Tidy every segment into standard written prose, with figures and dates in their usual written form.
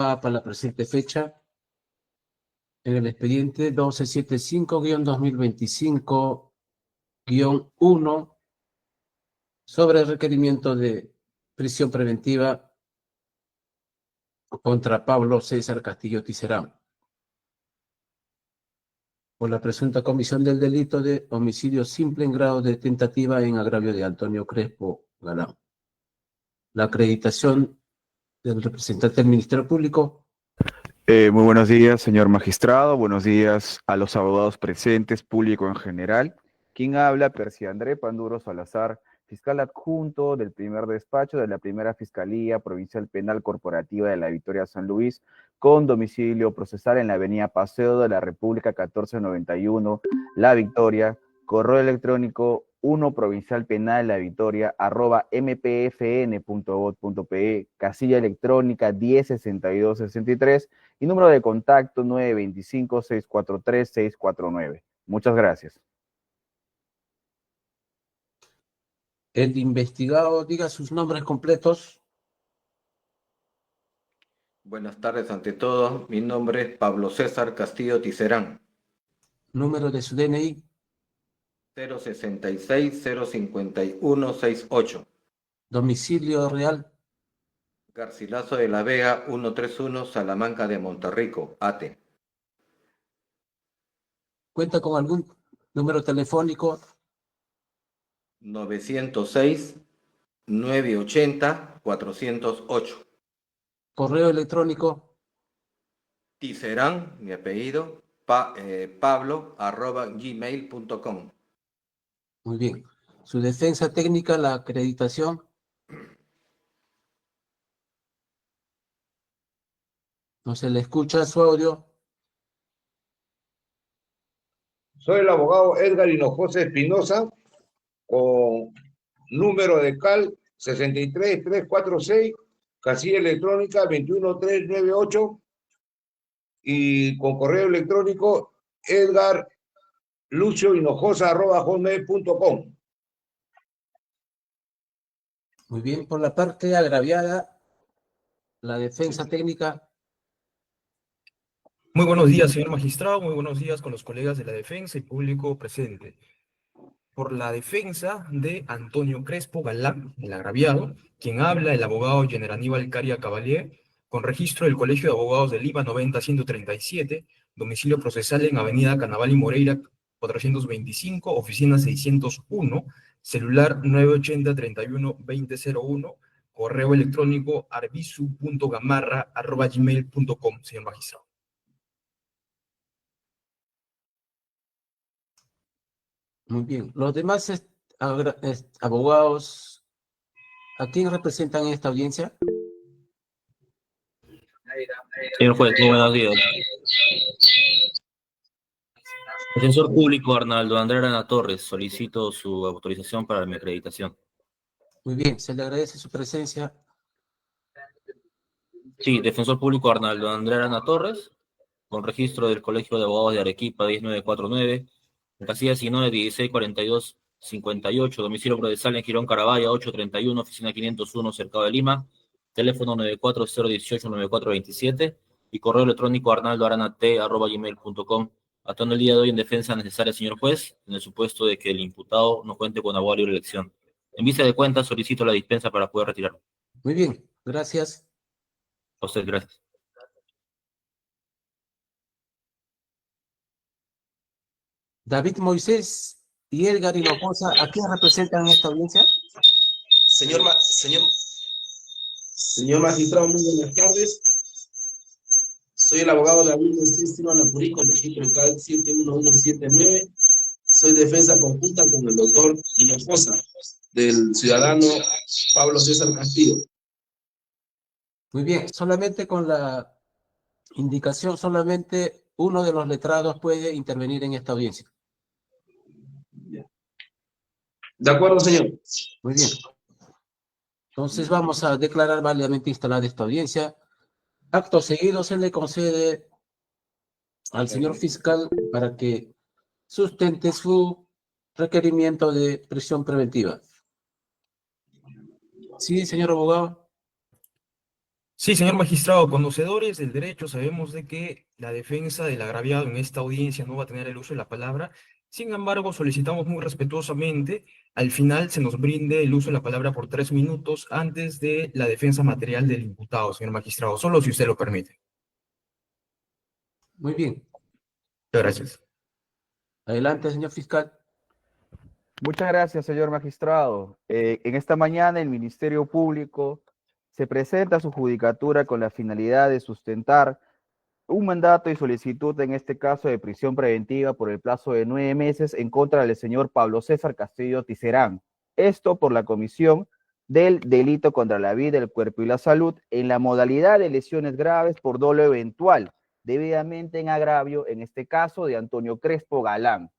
para la presente fecha en el expediente 1275-2025-1 sobre el requerimiento de prisión preventiva contra Pablo César Castillo Tiserán por la presunta comisión del delito de homicidio simple en grado de tentativa en agravio de Antonio Crespo Galán. La acreditación del representante del Ministerio Público. Muy buenos días, señor magistrado. Buenos días a los abogados presentes, público en general. ¿Quién habla? Percy André Panduro Salazar, fiscal adjunto del primer despacho de la primera Fiscalía Provincial Penal Corporativa de la Victoria San Luis, con domicilio procesal en la avenida Paseo de la República 1491, La Victoria, correo electrónico 1 Provincial Penal La Victoria @mpfn.gov.pe, casilla electrónica 106263 y número de contacto 925-643-649. Muchas gracias. El investigado diga sus nombres completos. Buenas tardes ante todo. Mi nombre es Pablo César Castillo Tiserán. Número de su DNI. 066-051-68. Domicilio real. Garcilaso de la Vega 131, Salamanca de Monterrico, Ate. ¿Cuenta con algún número telefónico? 906-980-408. Correo electrónico. Tiserán, mi apellido, pablo@gmail.com. Muy bien. Su defensa técnica, la acreditación. No se le escucha su audio. Soy el abogado Edgar Hinojosa Espinosa, con número de CAL 63346, casilla electrónica 21398 y con correo electrónico edgarluciohinojosa@hotmail.com. Muy bien. Por la parte agraviada, la defensa técnica. Muy buenos días, señor magistrado. Muy buenos días con los colegas de la defensa y público presente. Por la defensa de Antonio Crespo Galán, el agraviado, quien habla el abogado General Aníbal Caria Cavalier, con registro del Colegio de Abogados de Lima 90137, domicilio procesal en Avenida Canaval y Moreira 425, oficina 601, celular 980-31-2001, correo electrónico arbisu.gamarra@gmail.com, señor magistrado. Muy bien. Los demás abogados, ¿a quién representan en esta audiencia? Señor juez, muy buenos días. Defensor público Arnaldo André Arana Torres, solicito su autorización para mi acreditación. Muy bien, se le agradece su presencia. Sí, defensor público Arnaldo André Arana Torres, con registro del Colegio de Abogados de Arequipa 1949, en casilla 19 1642-58, domicilio procesal en Girón Carabaya 831, oficina 501, Cercado de Lima, teléfono 94018-9427 y correo electrónico arnaldoaranat@gmail.com. Actuando el día de hoy en defensa necesaria, señor juez, en el supuesto de que el imputado no cuente con abogado de libre elección. En vista de cuentas, solicito la dispensa para poder retirarlo. Muy bien, gracias. A usted, gracias. David Moisés y Edgar Hinojosa, ¿a quién representan en esta audiencia? Señor magistrado, muy buenas tardes. Soy el abogado David Moisés Silva Napurí, con registro del CAL 71179. Soy defensa conjunta con el doctor Hinojosa, del ciudadano Pablo César Castillo. Muy bien, solamente con la indicación, solamente uno de los letrados puede intervenir en esta audiencia. De acuerdo, señor. Muy bien. Entonces vamos a declarar válidamente instalada esta audiencia. Acto seguido se le concede al señor fiscal para que sustente su requerimiento de prisión preventiva. Sí, señor abogado. Sí, señor magistrado, conocedores del derecho, sabemos de que la defensa del agraviado en esta audiencia no va a tener el uso de la palabra. Sin embargo, solicitamos muy respetuosamente al final se nos brinde el uso de la palabra por 3 minutos antes de la defensa material del imputado, señor magistrado, solo si usted lo permite. Muy bien. Muchas gracias. Adelante, señor fiscal. Muchas gracias, señor magistrado. En esta mañana el Ministerio Público se presenta a su judicatura con la finalidad de sustentar un mandato y solicitud, en este caso de prisión preventiva por el plazo de 9 meses en contra del señor Pablo César Castillo Tiserán. Esto por la comisión del delito contra la vida, el cuerpo y la salud en la modalidad de lesiones graves por dolo eventual, debidamente en agravio, en este caso de Antonio Crespo Galán.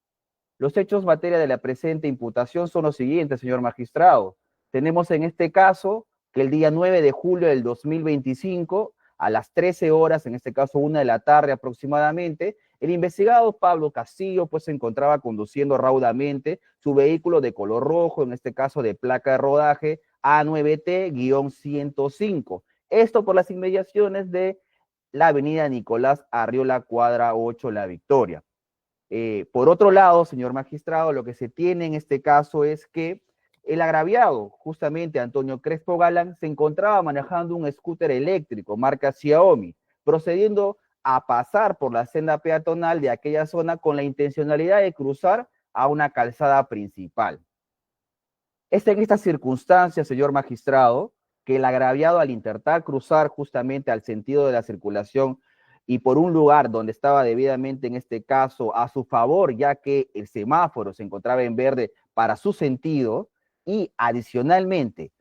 Los hechos materia de la presente imputación son los siguientes, señor magistrado. Tenemos en este caso que el día 9 de julio del 2025, a las 13 horas, en este caso 1 de la tarde aproximadamente, el investigado Pablo Castillo pues se encontraba conduciendo raudamente su vehículo de color rojo, en este caso de placa de rodaje A9T-105. Esto por las inmediaciones de la avenida Nicolás Arriola, cuadra 8, La Victoria. Por otro lado, señor magistrado, lo que se tiene en este caso es que el agraviado, justamente Antonio Crespo Galán, se encontraba manejando un scooter eléctrico marca Xiaomi, procediendo a pasar por la senda peatonal de aquella zona con la intencionalidad de cruzar a una calzada principal. Es en estas circunstancias, señor magistrado, que el agraviado al intentar cruzar justamente al sentido de la circulación y por un lugar donde estaba debidamente, en este caso, a su favor, ya que el semáforo se encontraba en verde para su sentido, y adicionalmente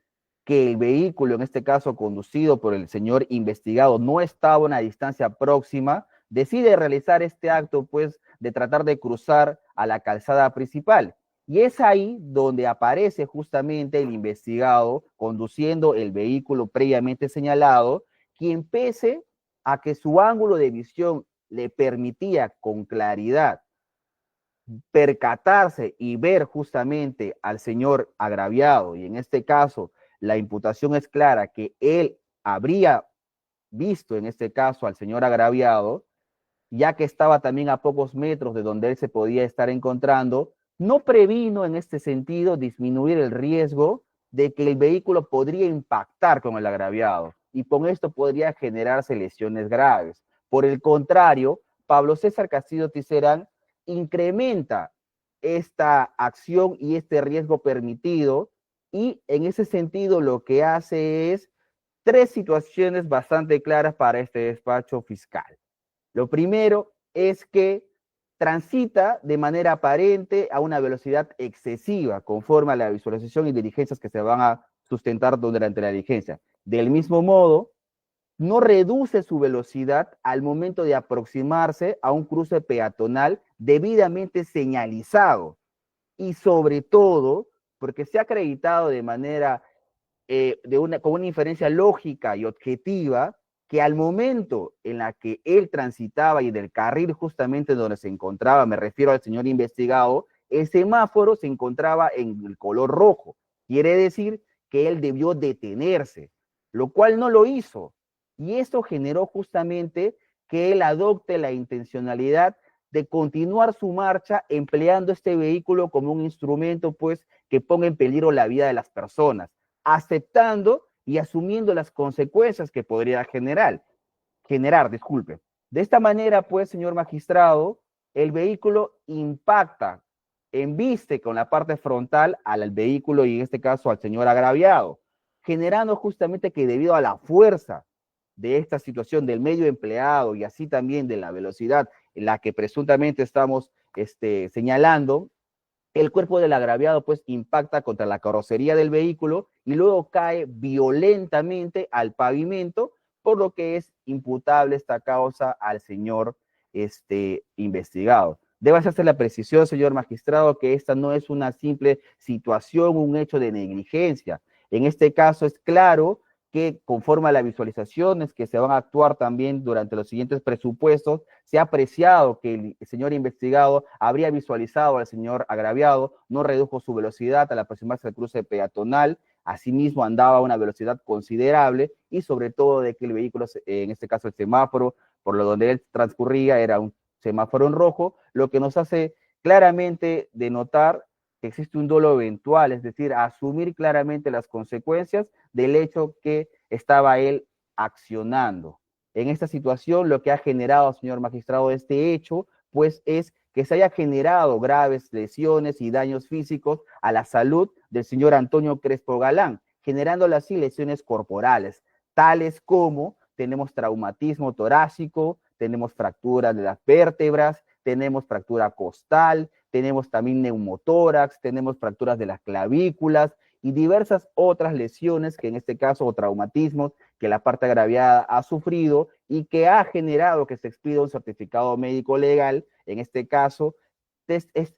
que el vehículo, en este caso conducido por el señor investigado, no estaba a una distancia próxima, decide realizar este acto, pues, de tratar de cruzar a la calzada principal. Y es ahí donde aparece justamente el investigado conduciendo el vehículo previamente señalado, quien pese a que su ángulo de visión le permitía con claridad percatarse y ver justamente al señor agraviado, y en este caso la imputación es clara que él habría visto en este caso al señor agraviado, ya que estaba también a pocos metros de donde él se podía estar encontrando, no previno en este sentido disminuir el riesgo de que el vehículo podría impactar con el agraviado y con esto podría generarse lesiones graves. Por el contrario, Pablo César Castillo Tiserán incrementa esta acción y este riesgo permitido, y en ese sentido lo que hace es 3 situaciones bastante claras para este despacho fiscal. Lo primero es que transita de manera aparente a una velocidad excesiva conforme a la visualización y diligencias que se van a sustentar durante la diligencia. Del mismo modo, no reduce su velocidad al momento de aproximarse a un cruce peatonal debidamente señalizado, y sobre todo porque se ha acreditado de manera con una inferencia lógica y objetiva que al momento en la que él transitaba y del carril justamente donde se encontraba, me refiero al señor investigado, el semáforo se encontraba en el color rojo. Quiere decir que él debió detenerse, lo cual no lo hizo. Y esto generó justamente que él adopte la intencionalidad de continuar su marcha empleando este vehículo como un instrumento, pues, que ponga en peligro la vida de las personas, aceptando y asumiendo las consecuencias que podría generar. De esta manera, pues, señor magistrado, el vehículo impacta, embiste con la parte frontal al vehículo y en este caso al señor agraviado, generando justamente que debido a la fuerza de esta situación del medio empleado y así también de la velocidad en la que presuntamente estamos señalando, el cuerpo del agraviado pues impacta contra la carrocería del vehículo y luego cae violentamente al pavimento, por lo que es imputable esta causa al señor investigado. Debe hacerse la precisión, señor magistrado, que esta no es una simple situación, un hecho de negligencia. En este caso es claro que conforme a las visualizaciones que se van a actuar también durante los siguientes presupuestos, se ha apreciado que el señor investigado habría visualizado al señor agraviado, no redujo su velocidad al aproximarse al cruce peatonal, asimismo andaba a una velocidad considerable y sobre todo de que el vehículo, en este caso el semáforo, por lo donde él transcurría era un semáforo en rojo, lo que nos hace claramente denotar que existe un dolo eventual, es decir, asumir claramente las consecuencias del hecho que estaba él accionando. En esta situación, lo que ha generado, señor magistrado, este hecho, pues es que se haya generado graves lesiones y daños físicos a la salud del señor Antonio Crespo Galán, generándole así lesiones corporales, tales como tenemos traumatismo torácico, tenemos fracturas de las vértebras, tenemos fractura costal, tenemos también neumotórax, tenemos fracturas de las clavículas y diversas otras lesiones que en este caso, o traumatismos que la parte agraviada ha sufrido y que ha generado que se expida un certificado médico legal, en este caso,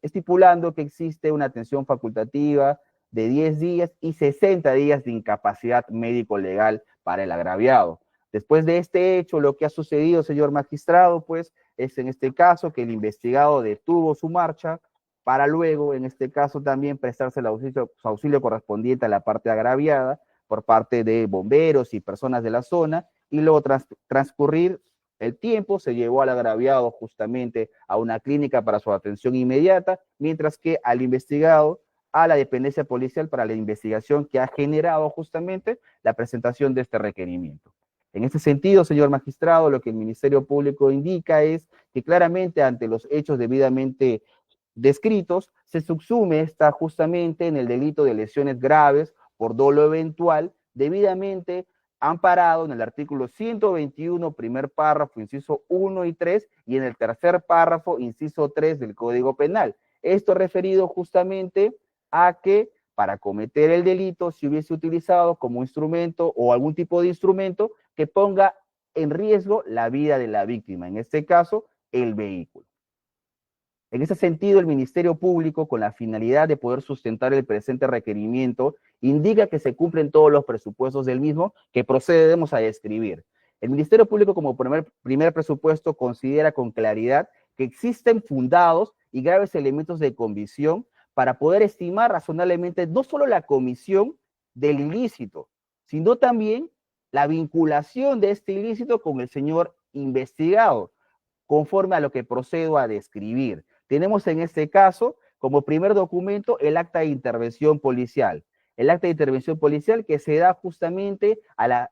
estipulando que existe una atención facultativa de 10 días y 60 días de incapacidad médico-legal para el agraviado. Después de este hecho, lo que ha sucedido, señor magistrado, pues, es en este caso que el investigado detuvo su marcha para luego, en este caso, también prestarse su auxilio correspondiente a la parte agraviada por parte de bomberos y personas de la zona, y luego transcurrir el tiempo, se llevó al agraviado justamente a una clínica para su atención inmediata, mientras que al investigado a la dependencia policial para la investigación que ha generado justamente la presentación de este requerimiento. En este sentido, señor magistrado, lo que el Ministerio Público indica es que claramente ante los hechos debidamente descritos, se subsume esta justamente en el delito de lesiones graves por dolo eventual, debidamente amparado en el artículo 121, primer párrafo, inciso 1 y 3, y en el tercer párrafo, inciso 3 del Código Penal. Esto referido justamente a que para cometer el delito se hubiese utilizado como instrumento o algún tipo de instrumento que ponga en riesgo la vida de la víctima, en este caso, el vehículo. En ese sentido, el Ministerio Público, con la finalidad de poder sustentar el presente requerimiento, indica que se cumplen todos los presupuestos del mismo que procedemos a describir. El Ministerio Público, como primer presupuesto, considera con claridad que existen fundados y graves elementos de convicción para poder estimar razonablemente no solo la comisión del ilícito, sino también la vinculación de este ilícito con el señor investigado, conforme a lo que procedo a describir. Tenemos en este caso, como primer documento, el acta de intervención policial. El acta de intervención policial que se da justamente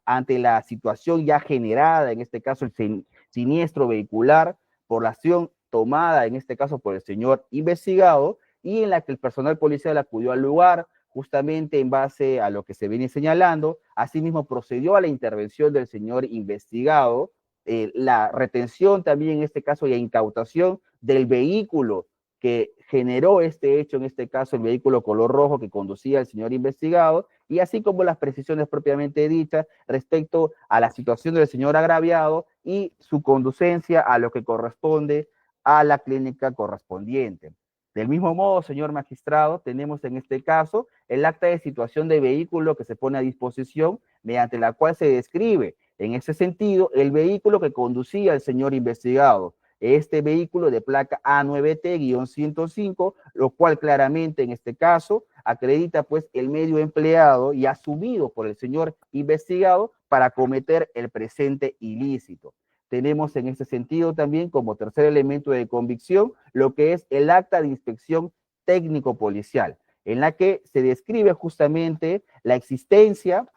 ante la situación ya generada, en este caso el siniestro vehicular, por la acción tomada, en este caso por el señor investigado, y en la que el personal policial acudió al lugar, justamente en base a lo que se viene señalando. Asimismo, procedió a la intervención del señor investigado, la retención también en este caso y incautación del vehículo que generó este hecho, en este caso el vehículo color rojo que conducía el señor investigado, y así como las precisiones propiamente dichas respecto a la situación del señor agraviado y su conducencia a lo que corresponde a la clínica correspondiente. Del mismo modo, señor magistrado, tenemos en este caso el acta de situación de vehículo que se pone a disposición, mediante la cual se describe en ese sentido el vehículo que conducía el señor investigado. Este vehículo de placa A9T-105, lo cual claramente en este caso acredita pues el medio empleado y asumido por el señor investigado para cometer el presente ilícito. Tenemos en este sentido también como tercer elemento de convicción lo que es el acta de inspección técnico-policial, en la que se describe justamente la existencia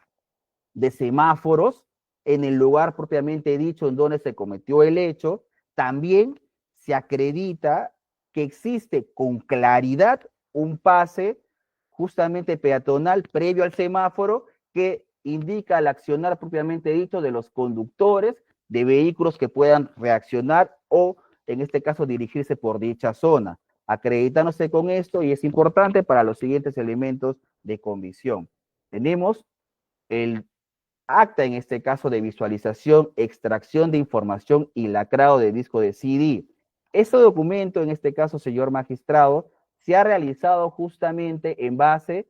de semáforos en el lugar propiamente dicho en donde se cometió el hecho. También se acredita que existe con claridad un pase justamente peatonal previo al semáforo que indica el accionar propiamente dicho de los conductores de vehículos que puedan reaccionar o, en este caso, dirigirse por dicha zona, acreditándose con esto, y es importante para los siguientes elementos de convicción. Tenemos el acta, en este caso, de visualización, extracción de información y lacrado de disco de CD. Este documento, en este caso, señor magistrado, se ha realizado justamente en base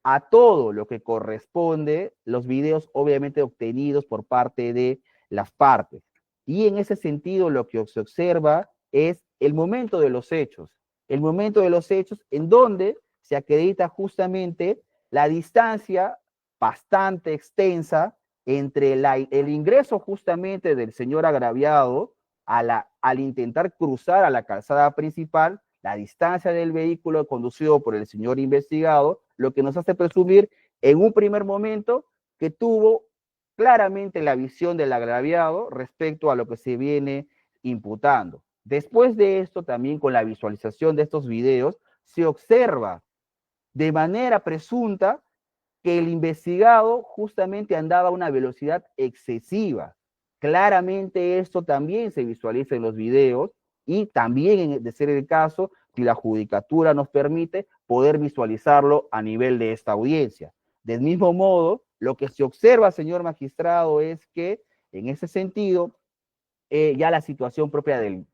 a todo lo que corresponde, los videos obviamente obtenidos por parte de las partes. Y en ese sentido lo que se observa es el momento de los hechos en donde se acredita justamente la distancia bastante extensa entre el ingreso justamente del señor agraviado al intentar cruzar a la calzada principal, la distancia del vehículo conducido por el señor investigado, lo que nos hace presumir en un primer momento que tuvo claramente la visión del agraviado respecto a lo que se viene imputando. Después de esto, también con la visualización de estos videos, se observa de manera presunta que el investigado justamente andaba a una velocidad excesiva. Claramente esto también se visualiza en los videos y también, de ser el caso, si la judicatura nos permite, poder visualizarlo a nivel de esta audiencia. Del mismo modo, lo que se observa, señor magistrado, es que en ese sentido, ya la situación propia del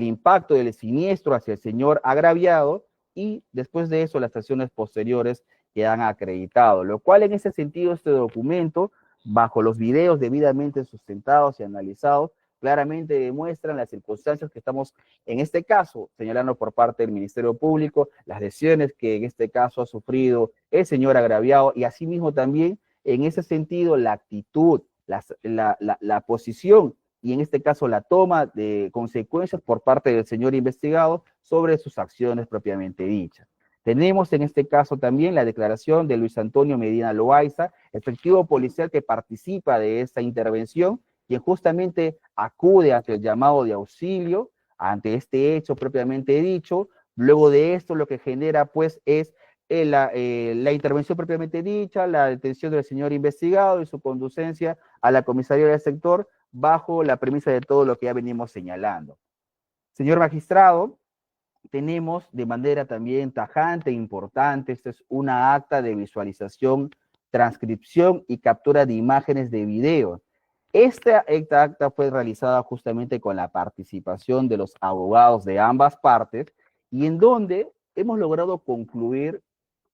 impacto del siniestro hacia el señor agraviado y después de eso las acciones posteriores quedan acreditados, lo cual en ese sentido este documento, bajo los videos debidamente sustentados y analizados, claramente demuestran las circunstancias que estamos, en este caso, señalando por parte del Ministerio Público, las lesiones que en este caso ha sufrido el señor agraviado y asimismo también, en ese sentido, la actitud, la posición y en este caso la toma de consecuencias por parte del señor investigado sobre sus acciones propiamente dichas. Tenemos en este caso también la declaración de Luis Antonio Medina Loaiza, efectivo policial que participa de esta intervención, quien justamente acude ante el llamado de auxilio, ante este hecho propiamente dicho. Luego de esto lo que genera pues es la intervención propiamente dicha, la detención del señor investigado y su conducencia a la comisaría del sector bajo la premisa de todo lo que ya venimos señalando. Señor magistrado, tenemos de manera también tajante e importante, esta es una acta de visualización, transcripción y captura de imágenes de video. Esta acta fue realizada justamente con la participación de los abogados de ambas partes y en donde hemos logrado concluir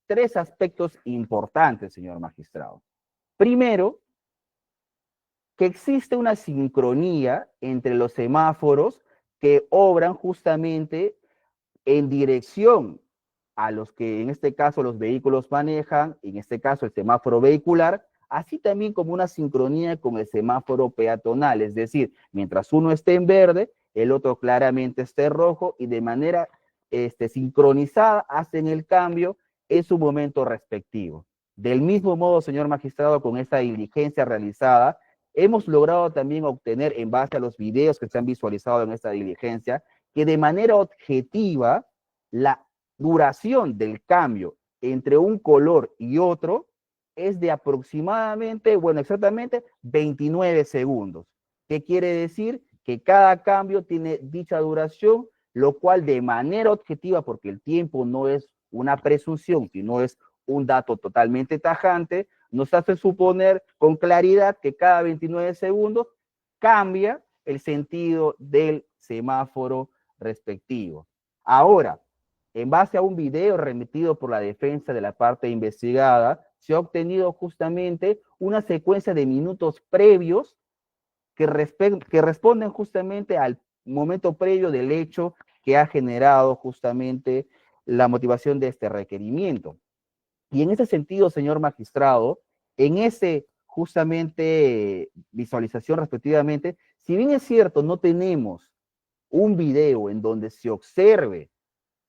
tres aspectos importantes, señor magistrado. Primero, que existe una sincronía entre los semáforos que obran justamente en dirección a los que en este caso los vehículos manejan, en este caso el semáforo vehicular, así también como una sincronía con el semáforo peatonal, es decir, mientras uno esté en verde, el otro claramente esté rojo y de manera sincronizada hacen el cambio en su momento respectivo. Del mismo modo, señor magistrado, con esta diligencia realizada, hemos logrado también obtener, en base a los videos que se han visualizado en esta diligencia, que de manera objetiva la duración del cambio entre un color y otro es de aproximadamente, bueno, exactamente 29 segundos. ¿Qué quiere decir? Que cada cambio tiene dicha duración, lo cual de manera objetiva, porque el tiempo no es una presunción, sino es un dato totalmente tajante, nos hace suponer con claridad que cada 29 segundos cambia el sentido del semáforo respectivo. Ahora, en base a un video remitido por la defensa de la parte investigada, se ha obtenido justamente una secuencia de minutos previos que responden justamente al momento previo del hecho que ha generado justamente la motivación de este requerimiento. Y en ese sentido, señor magistrado, en ese justamente visualización respectivamente, si bien es cierto, no tenemos un video en donde se observe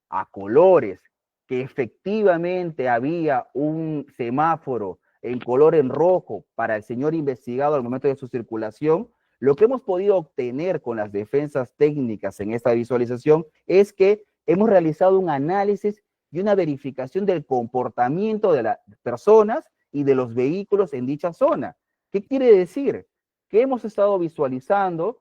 a colores que efectivamente había un semáforo en color en rojo para el señor investigado al momento de su circulación, lo que hemos podido obtener con las defensas técnicas en esta visualización es que hemos realizado un análisis y una verificación del comportamiento de las personas y de los vehículos en dicha zona. ¿Qué quiere decir? Que hemos estado visualizando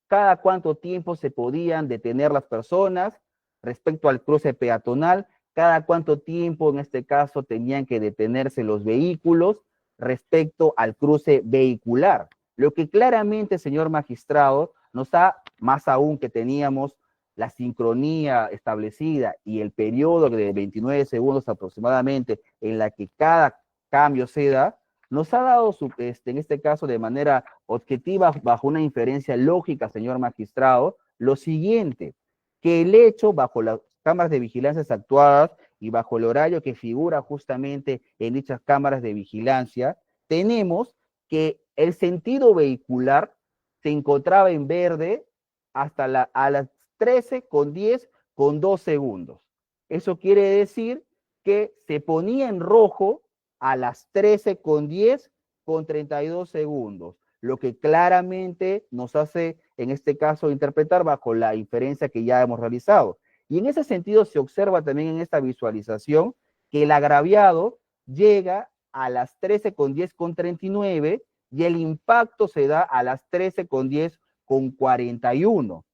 cada cuánto tiempo se podían detener las personas respecto al cruce peatonal, cada cuánto tiempo en este caso tenían que detenerse los vehículos respecto al cruce vehicular. Lo que claramente, señor magistrado, nos da, más aún que teníamos la sincronía establecida y el periodo de 29 segundos aproximadamente en la que cada cambio se da, nos ha dado, en este caso de manera objetiva, bajo una inferencia lógica, señor magistrado, lo siguiente, que el hecho bajo las cámaras de vigilancia actuadas y bajo el horario que figura justamente en dichas cámaras de vigilancia, tenemos que el sentido vehicular se encontraba en verde hasta a las 13:10 con 2 segundos. Eso quiere decir que se ponía en rojo a las 13:10 con 32 segundos, lo que claramente nos hace, en este caso, interpretar bajo la inferencia que ya hemos realizado. Y en ese sentido se observa también en esta visualización que el agraviado llega a las 13:10 con 39 y el impacto se da a las 13:10 con 41.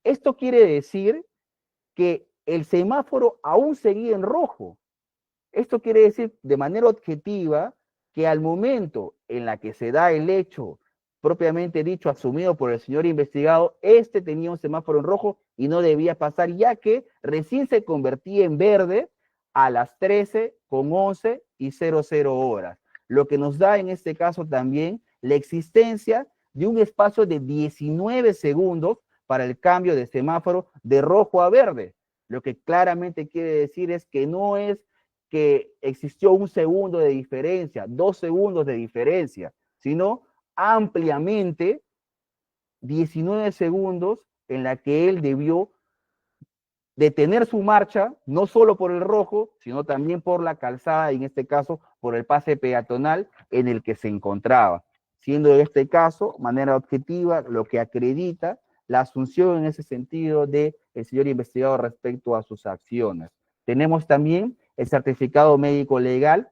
Esto quiere decir que el semáforo aún seguía en rojo. Esto quiere decir de manera objetiva que al momento en la que se da el hecho propiamente dicho asumido por el señor investigado, este tenía un semáforo en rojo y no debía pasar, ya que recién se convertía en verde a las 13:11 y 00 horas, lo que nos da en este caso también la existencia de un espacio de 19 segundos para el cambio de semáforo de rojo a verde. Lo que claramente quiere decir es que no es que existió 1 segundo de diferencia, 2 segundos de diferencia, sino ampliamente 19 segundos en la que él debió detener su marcha, no solo por el rojo, sino también por la calzada, y en este caso por el pase peatonal en el que se encontraba, siendo en este caso, manera objetiva, lo que acredita la asunción en ese sentido del señor investigador respecto a sus acciones. Tenemos también el certificado médico legal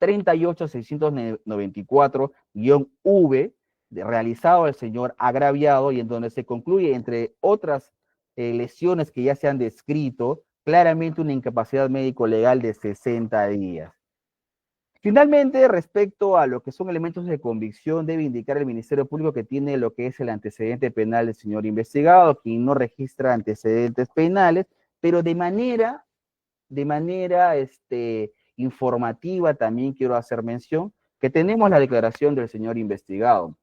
38.694-V, realizado al señor agraviado, y en donde se concluye, entre otras lesiones que ya se han descrito, claramente una incapacidad médico legal de 60 días. Finalmente, respecto a lo que son elementos de convicción, debe indicar el Ministerio Público que tiene lo que es el antecedente penal del señor investigado, quien no registra antecedentes penales, pero de manera informativa también quiero hacer mención que tenemos la declaración del señor investigado.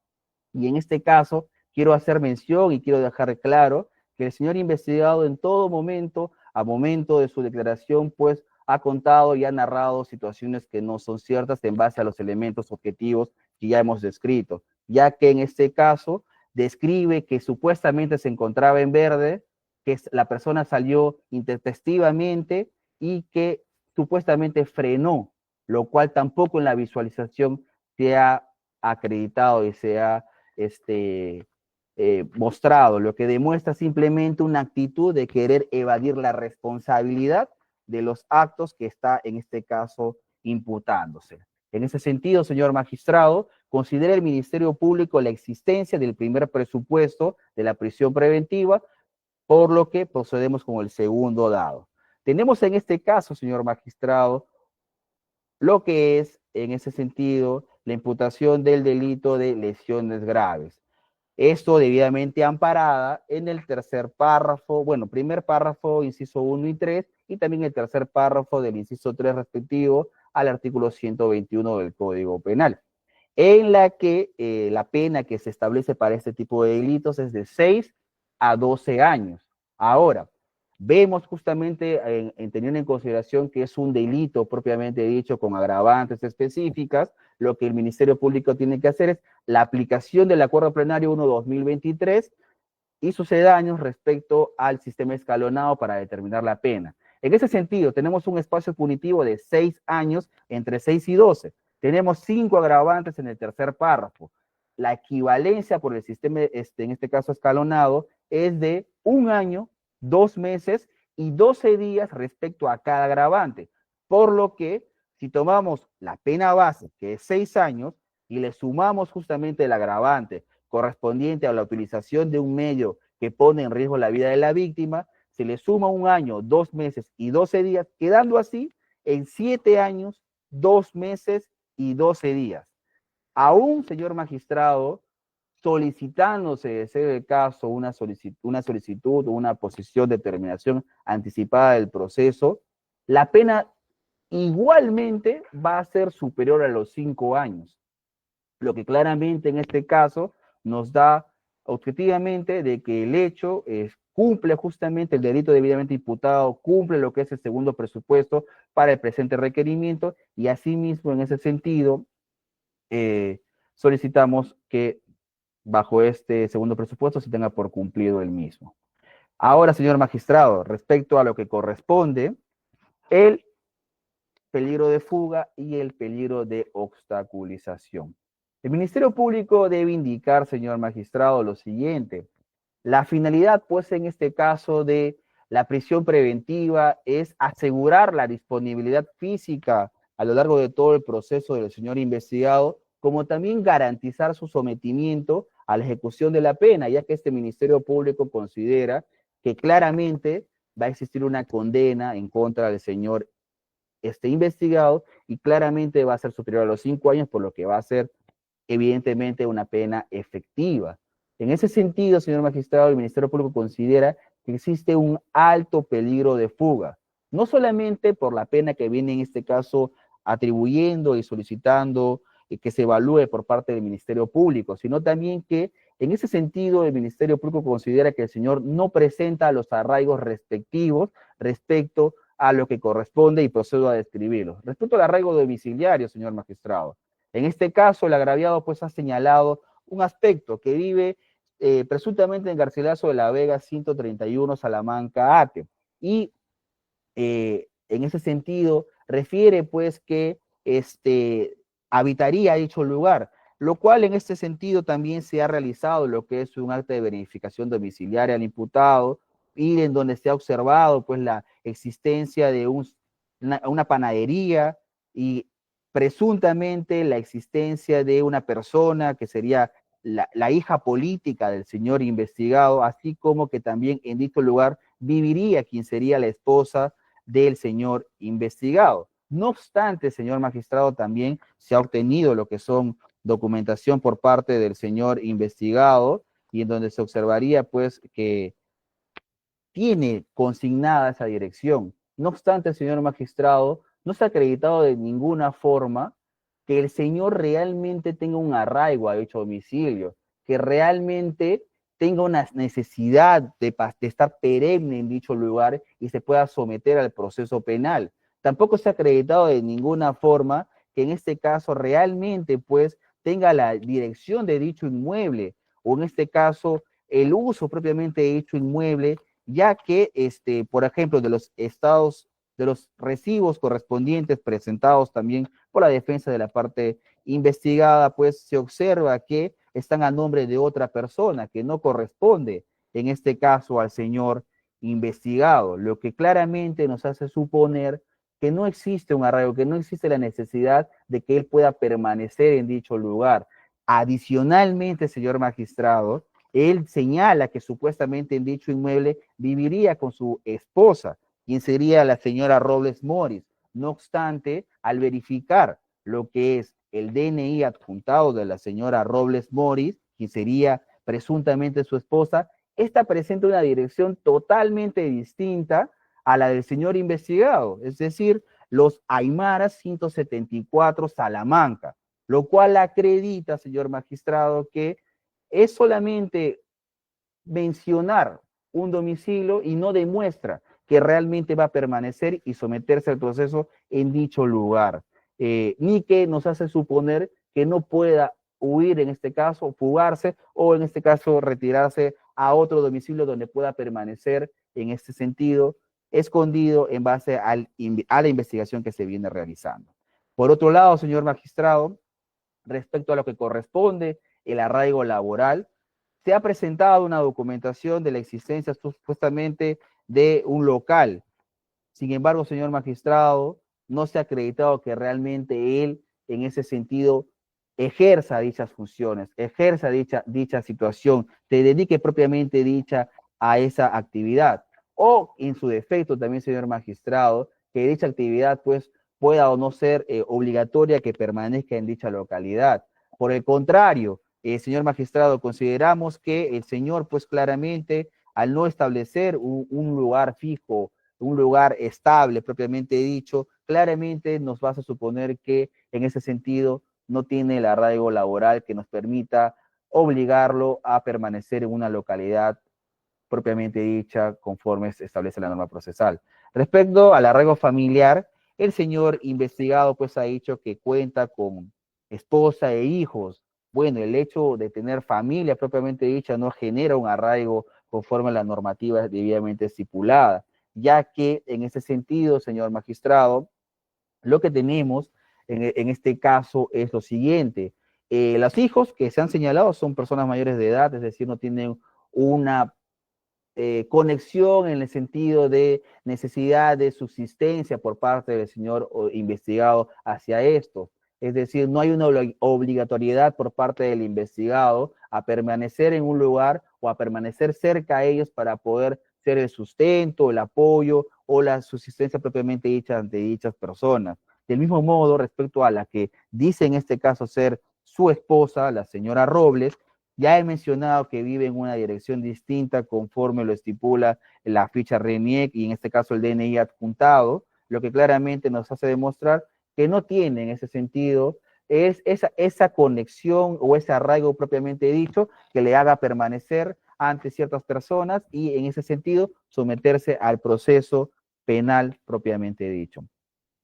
Y en este caso quiero hacer mención y quiero dejar claro que el señor investigado en todo momento, a momento de su declaración, pues ha contado y ha narrado situaciones que no son ciertas en base a los elementos objetivos que ya hemos descrito, ya que en este caso describe que supuestamente se encontraba en verde, que la persona salió intempestivamente y que supuestamente frenó, lo cual tampoco en la visualización se ha acreditado y se ha mostrado, lo que demuestra simplemente una actitud de querer evadir la responsabilidad de los actos que está en este caso imputándose. En ese sentido, señor magistrado, considera el Ministerio Público la existencia del primer presupuesto de la prisión preventiva, por lo que procedemos con el segundo dado. Tenemos en este caso, señor magistrado, lo que es, en ese sentido, la imputación del delito de lesiones graves. Esto debidamente amparada en el tercer párrafo, bueno, primer párrafo, inciso 1 y 3, y también el tercer párrafo del inciso 3 respectivo al artículo 121 del Código Penal, en la que la pena que se establece para este tipo de delitos es de 6 a 12 años. Ahora, vemos justamente, teniendo en consideración que es un delito propiamente dicho con agravantes específicas, lo que el Ministerio Público tiene que hacer es la aplicación del Acuerdo Plenario 1/2023 y sucedáneos respecto al sistema escalonado para determinar la pena. En ese sentido, tenemos un espacio punitivo de 6 años entre 6 y 12. Tenemos 5 agravantes en el tercer párrafo. La equivalencia por el sistema, en este caso escalonado, es de 1 año, 2 meses y 12 días respecto a cada agravante. Por lo que, si tomamos la pena base, que es 6 años, y le sumamos justamente el agravante correspondiente a la utilización de un medio que pone en riesgo la vida de la víctima, se le suma 1 año, 2 meses y 12 días, quedando así en 7 años, 2 meses y 12 días. Aún, señor magistrado, solicitándose, de ser el caso, una solicitud o una posición de terminación anticipada del proceso, la pena igualmente va a ser superior a los 5 años, lo que claramente en este caso nos da objetivamente de que el hecho cumple justamente el delito debidamente imputado, cumple lo que es el segundo presupuesto para el presente requerimiento, y asimismo, en ese sentido, solicitamos que bajo este segundo presupuesto se tenga por cumplido el mismo. Ahora, señor magistrado, respecto a lo que corresponde, el peligro de fuga y el peligro de obstaculización. El Ministerio Público debe indicar, señor magistrado, lo siguiente. La finalidad, pues, en este caso de la prisión preventiva es asegurar la disponibilidad física a lo largo de todo el proceso del señor investigado, como también garantizar su sometimiento a la ejecución de la pena, ya que este Ministerio Público considera que claramente va a existir una condena en contra del señor investigado y claramente va a ser superior a los 5 años, por lo que va a ser evidentemente una pena efectiva. En ese sentido, señor magistrado, el Ministerio Público considera que existe un alto peligro de fuga, no solamente por la pena que viene en este caso atribuyendo y solicitando que se evalúe por parte del Ministerio Público, sino también que en ese sentido el Ministerio Público considera que el señor no presenta los arraigos respectivos respecto a lo que corresponde, y procedo a describirlos. Respecto al arraigo domiciliario, señor magistrado, en este caso el agraviado pues ha señalado un aspecto que vive presuntamente en Garcilaso de la Vega 131 Salamanca Ate, y en ese sentido refiere pues que habitaría dicho lugar, lo cual en este sentido también se ha realizado lo que es un acta de verificación domiciliaria al imputado, y en donde se ha observado pues la existencia de una panadería y presuntamente la existencia de una persona que sería la hija política del señor investigado, así como que también en dicho lugar viviría quien sería la esposa del señor investigado. No obstante, señor magistrado, también se ha obtenido lo que son documentación por parte del señor investigado, y en donde se observaría pues que tiene consignada esa dirección. No obstante, señor magistrado, no está acreditado de ninguna forma que el señor realmente tenga un arraigo a dicho domicilio, que realmente tenga una necesidad de estar perenne en dicho lugar y se pueda someter al proceso penal. Tampoco está acreditado de ninguna forma que en este caso realmente pues tenga la dirección de dicho inmueble, o en este caso el uso propiamente de dicho inmueble, ya que, por ejemplo, de los estados, de los recibos correspondientes presentados también por la defensa de la parte investigada, pues se observa que están a nombre de otra persona que no corresponde, en este caso, al señor investigado, lo que claramente nos hace suponer que no existe un arraigo, que no existe la necesidad de que él pueda permanecer en dicho lugar. Adicionalmente, señor magistrado, él señala que supuestamente en dicho inmueble viviría con su esposa, quien sería la señora Robles Morris. No obstante, al verificar lo que es el DNI adjuntado de la señora Robles Morris, quien sería presuntamente su esposa, esta presenta una dirección totalmente distinta a la del señor investigado, es decir, los Aymaras 174 Salamanca, lo cual acredita, señor magistrado, que es solamente mencionar un domicilio y no demuestra que realmente va a permanecer y someterse al proceso en dicho lugar, ni que nos hace suponer que no pueda huir, en este caso, fugarse, o en este caso retirarse a otro domicilio donde pueda permanecer en este sentido escondido en base a la investigación que se viene realizando. Por otro lado, señor magistrado, respecto a lo que corresponde el arraigo laboral, se ha presentado una documentación de la existencia supuestamente de un local. Sin embargo, señor magistrado, no se ha acreditado que realmente él, en ese sentido, ejerza dichas funciones, ejerza dicha situación, se dedique propiamente dicha a esa actividad. O, en su defecto, también, señor magistrado, que dicha actividad, pues, pueda o no ser obligatoria que permanezca en dicha localidad. Por el contrario, señor magistrado, consideramos que el señor, pues claramente, al no establecer un lugar fijo, un lugar estable, propiamente dicho, claramente nos va a suponer que en ese sentido no tiene el arraigo laboral que nos permita obligarlo a permanecer en una localidad propiamente dicha, conforme se establece la norma procesal. Respecto al arraigo familiar, el señor investigado pues ha dicho que cuenta con esposa e hijos. Bueno, el hecho de tener familia propiamente dicha no genera un arraigo conforme a la normativa debidamente estipulada, ya que en ese sentido, señor magistrado, lo que tenemos en este caso es lo siguiente. Los hijos que se han señalado son personas mayores de edad, es decir, no tienen una conexión en el sentido de necesidad de subsistencia por parte del señor investigado hacia esto. Es decir, no hay una obligatoriedad por parte del investigado a permanecer en un lugar o a permanecer cerca a ellos para poder ser el sustento, el apoyo o la subsistencia propiamente dicha ante dichas personas. Del mismo modo, respecto a la que dice en este caso ser su esposa, la señora Robles, ya he mencionado que vive en una dirección distinta conforme lo estipula la ficha RENIEC y en este caso el DNI adjuntado, lo que claramente nos hace demostrar que no tiene en ese sentido es esa conexión o ese arraigo propiamente dicho que le haga permanecer ante ciertas personas y en ese sentido someterse al proceso penal propiamente dicho.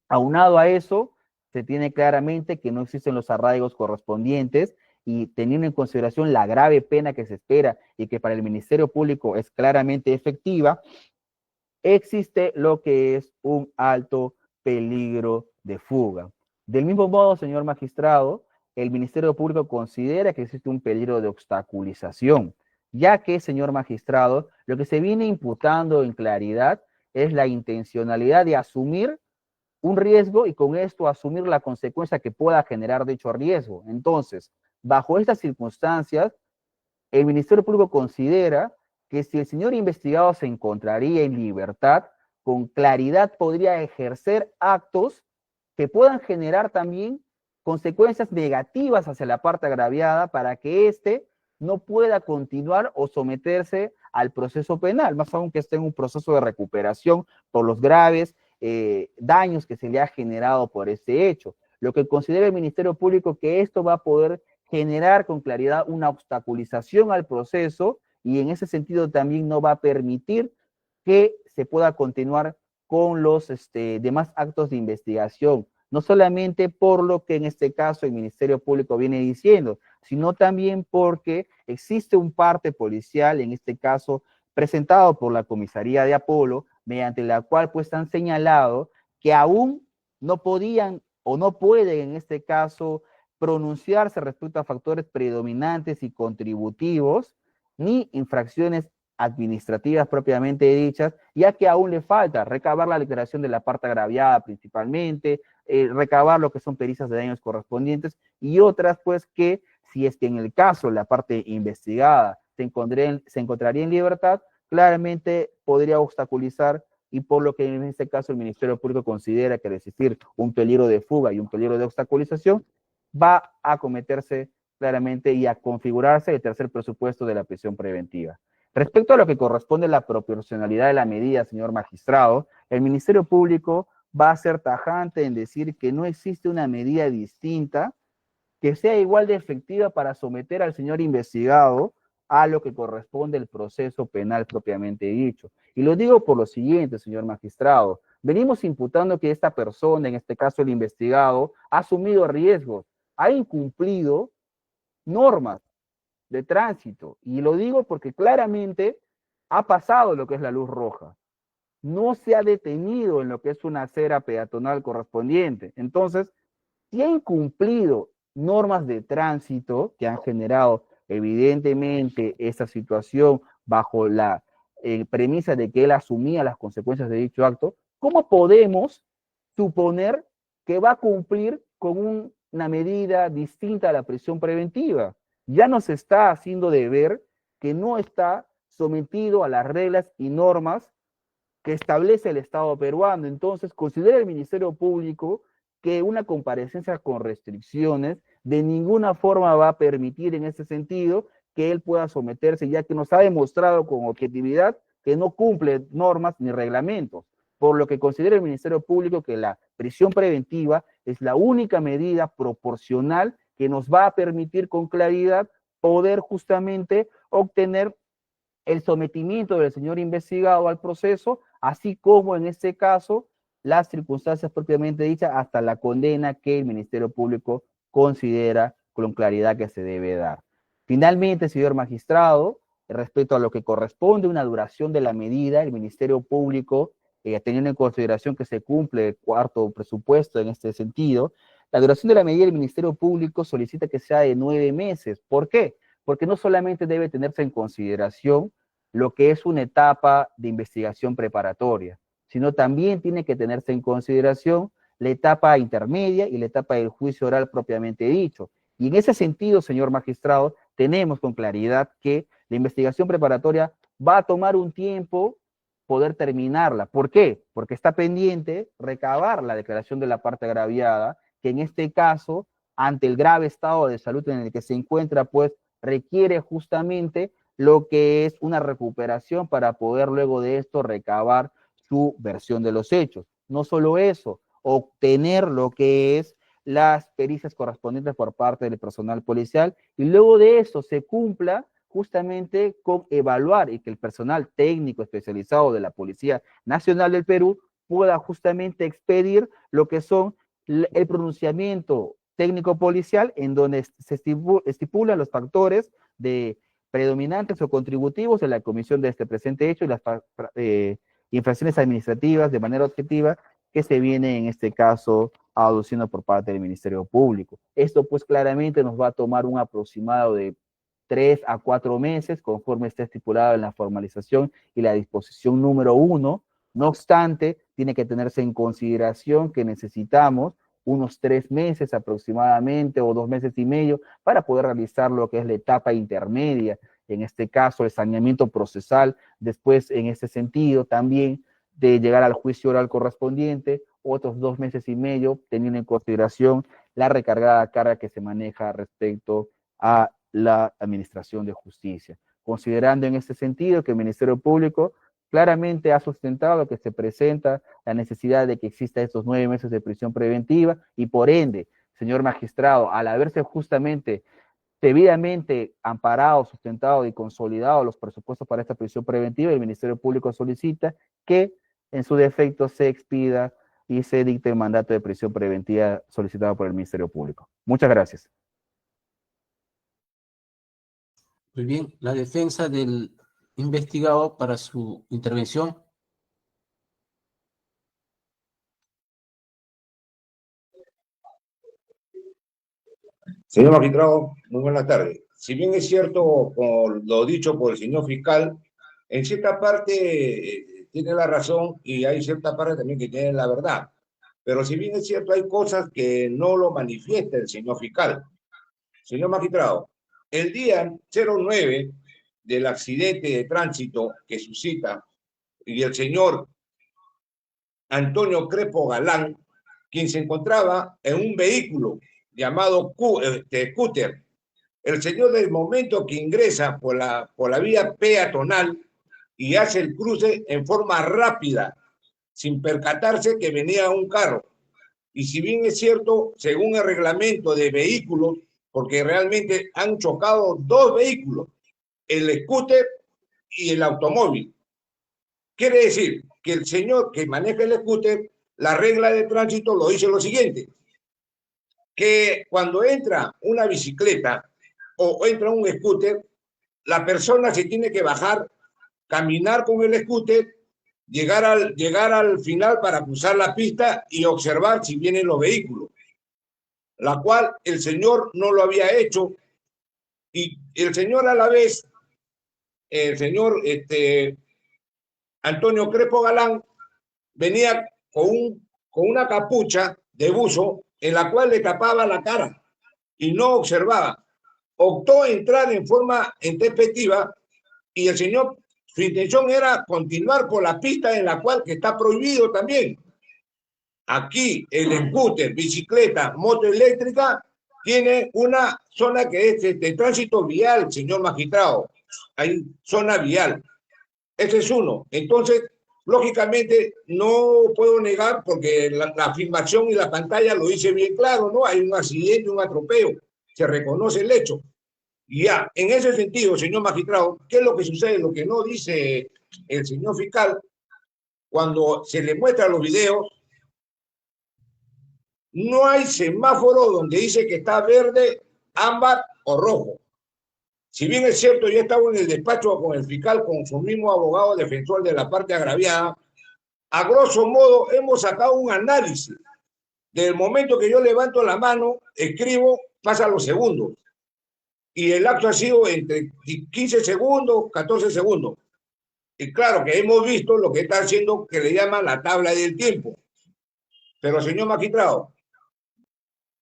Aunado a eso, se tiene claramente que no existen los arraigos correspondientes y teniendo en consideración la grave pena que se espera y que para el Ministerio Público es claramente efectiva, existe lo que es un alto peligro de fuga. Del mismo modo, señor magistrado, el Ministerio Público considera que existe un peligro de obstaculización, ya que, señor magistrado, lo que se viene imputando en claridad es la intencionalidad de asumir un riesgo y con esto asumir la consecuencia que pueda generar dicho riesgo. Entonces, bajo estas circunstancias, el Ministerio Público considera que si el señor investigado se encontraría en libertad, con claridad podría ejercer actos que puedan generar también consecuencias negativas hacia la parte agraviada para que éste no pueda continuar o someterse al proceso penal, más aún que esté en un proceso de recuperación por los graves daños que se le ha generado por este hecho. Lo que considera el Ministerio Público que esto va a poder generar con claridad una obstaculización al proceso y en ese sentido también no va a permitir que se pueda continuar con los demás actos de investigación, no solamente por lo que en este caso el Ministerio Público viene diciendo, sino también porque existe un parte policial, en este caso presentado por la comisaría de Apolo, mediante la cual pues han señalado que aún no podían o no pueden en este caso pronunciarse respecto a factores predominantes y contributivos, ni infracciones administrativas propiamente dichas, ya que aún le falta recabar la declaración de la parte agraviada principalmente, recabar lo que son pericias de daños correspondientes y otras pues que si es que en el caso la parte investigada se encontraría en libertad, claramente podría obstaculizar y por lo que en este caso el Ministerio Público considera que al existir un peligro de fuga y un peligro de obstaculización, va a cometerse claramente y a configurarse el tercer presupuesto de la prisión preventiva. Respecto a lo que corresponde a la proporcionalidad de la medida, señor magistrado, el Ministerio Público va a ser tajante en decir que no existe una medida distinta que sea igual de efectiva para someter al señor investigado a lo que corresponde el proceso penal propiamente dicho. Y lo digo por lo siguiente, señor magistrado, venimos imputando que esta persona, en este caso el investigado, ha asumido riesgos, ha incumplido normas de tránsito, y lo digo porque claramente ha pasado lo que es la luz roja, no se ha detenido en lo que es una acera peatonal correspondiente, entonces, si ha incumplido normas de tránsito que han generado evidentemente esta situación bajo la premisa de que él asumía las consecuencias de dicho acto, ¿cómo podemos suponer que va a cumplir con una medida distinta a la prisión preventiva? Ya nos está haciendo de ver que no está sometido a las reglas y normas que establece el Estado peruano. Entonces, considera el Ministerio Público que una comparecencia con restricciones de ninguna forma va a permitir en ese sentido que él pueda someterse, ya que nos ha demostrado con objetividad que no cumple normas ni reglamentos, por lo que considera el Ministerio Público que la prisión preventiva es la única medida proporcional que nos va a permitir con claridad poder justamente obtener el sometimiento del señor investigado al proceso, así como en este caso las circunstancias propiamente dichas hasta la condena que el Ministerio Público considera con claridad que se debe dar. Finalmente, señor magistrado, respecto a lo que corresponde una duración de la medida, el Ministerio Público, teniendo en consideración que se cumple el cuarto presupuesto en este sentido, la duración de la medida del Ministerio Público solicita que sea de 9 meses. ¿Por qué? Porque no solamente debe tenerse en consideración lo que es una etapa de investigación preparatoria, sino también tiene que tenerse en consideración la etapa intermedia y la etapa del juicio oral propiamente dicho. Y en ese sentido, señor magistrado, tenemos con claridad que la investigación preparatoria va a tomar un tiempo poder terminarla. ¿Por qué? Porque está pendiente recabar la declaración de la parte agraviada, que en este caso, ante el grave estado de salud en el que se encuentra, pues requiere justamente lo que es una recuperación para poder luego de esto recabar su versión de los hechos. No solo eso, obtener lo que es las pericias correspondientes por parte del personal policial y luego de eso se cumpla justamente con evaluar y que el personal técnico especializado de la Policía Nacional del Perú pueda justamente expedir lo que son el pronunciamiento técnico policial en donde se estipulan los factores de predominantes o contributivos en la comisión de este presente hecho y las infracciones administrativas de manera objetiva que se viene en este caso aduciendo por parte del Ministerio Público. Esto pues claramente nos va a tomar un aproximado de 3 a 4 meses conforme está estipulado en la formalización y la disposición número 1. No obstante, tiene que tenerse en consideración que necesitamos unos 3 meses aproximadamente o 2 meses y medio para poder realizar lo que es la etapa intermedia, en este caso el saneamiento procesal, después en este sentido también de llegar al juicio oral correspondiente, otros 2 meses y medio, teniendo en consideración la recargada carga que se maneja respecto a la Administración de Justicia. Considerando en este sentido que el Ministerio Público claramente ha sustentado que se presenta la necesidad de que exista estos 9 meses de prisión preventiva y por ende, señor magistrado, al haberse justamente debidamente amparado, sustentado y consolidado los presupuestos para esta prisión preventiva, el Ministerio Público solicita que en su defecto se expida y se dicte el mandato de prisión preventiva solicitado por el Ministerio Público. Muchas gracias. Muy bien, la defensa del investigado para su intervención. Señor magistrado, muy buenas tardes. Si bien es cierto, por lo dicho por el señor fiscal, en cierta parte tiene la razón y hay cierta parte también que tiene la verdad. Pero si bien es cierto, hay cosas que no lo manifiesta el señor fiscal. Señor magistrado, el día 09 del accidente de tránsito que suscita y el señor Antonio Crespo Galán, quien se encontraba en un vehículo llamado scooter, el señor del momento que ingresa por la vía peatonal y hace el cruce en forma rápida, sin percatarse que venía un carro. Y si bien es cierto, según el reglamento de vehículos, porque realmente han chocado 2 vehículos, el scooter y el automóvil. Quiere decir que el señor que maneja el scooter, la regla de tránsito lo dice lo siguiente, que cuando entra una bicicleta o entra un scooter, la persona se tiene que bajar, caminar con el scooter, llegar al final para cruzar la pista y observar si vienen los vehículos, la cual el señor no lo había hecho y el señor a la vez, el señor Antonio Crespo Galán venía con una capucha de buzo en la cual le tapaba la cara y no observaba. Optó entrar en forma intempestiva y el señor, su intención era continuar por la pista en la cual que está prohibido también. Aquí el scooter, bicicleta, moto eléctrica tiene una zona que es de tránsito vial, señor magistrado. Hay zona vial. Ese es uno. Entonces, lógicamente, no puedo negar, porque la filmación y la pantalla lo dice bien claro, ¿no? Hay un accidente, un atropello, se reconoce el hecho. Ya, en ese sentido, señor magistrado, ¿qué es lo que sucede? Lo que no dice el señor fiscal, cuando se le muestra los videos, no hay semáforo donde dice que está verde, ámbar o rojo. Si bien es cierto, yo estaba en el despacho con el fiscal, con su mismo abogado defensor de la parte agraviada, a grosso modo hemos sacado un análisis. Del momento que yo levanto la mano, escribo, pasa los segundos. Y el acto ha sido entre 15 segundos, 14 segundos. Y claro que hemos visto lo que está haciendo, que le llaman la tabla del tiempo. Pero, señor magistrado,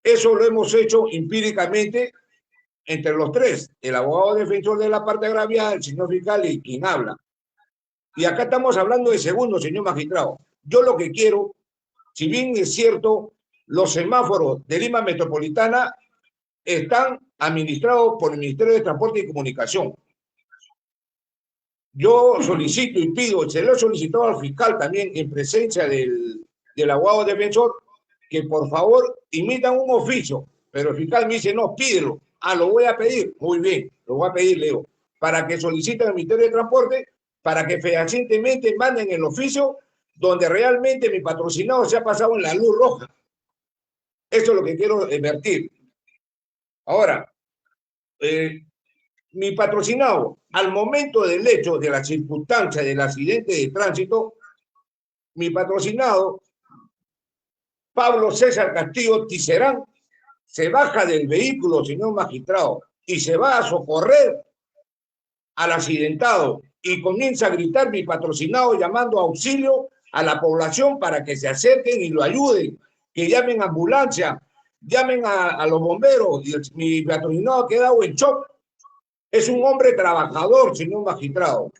eso lo hemos hecho empíricamente entre los tres, el abogado defensor de la parte agraviada, el señor fiscal y quien habla. Y acá estamos hablando de segundos, señor magistrado. Yo lo que quiero, si bien es cierto, los semáforos de Lima Metropolitana están administrados por el Ministerio de Transporte y Comunicación. Yo solicito y pido, se lo he solicitado al fiscal también en presencia del abogado defensor, que por favor imitan un oficio, pero el fiscal me dice, no, pídelo. Ah, lo voy a pedir. Muy bien, lo voy a pedir, Leo, para que soliciten al Ministerio de Transporte, para que fehacientemente manden el oficio donde realmente mi patrocinado se ha pasado en la luz roja. Eso es lo que quiero advertir. Ahora, mi patrocinado, al momento del hecho, de la circunstancia del accidente de tránsito, mi patrocinado, Pablo César Castillo Tiserán, se baja del vehículo, señor magistrado, y se va a socorrer al accidentado y comienza a gritar mi patrocinado llamando a auxilio a la población para que se acerquen y lo ayuden, que llamen a ambulancia, llamen a los bomberos. Y mi patrocinado ha quedado en shock. Es un hombre trabajador, señor magistrado.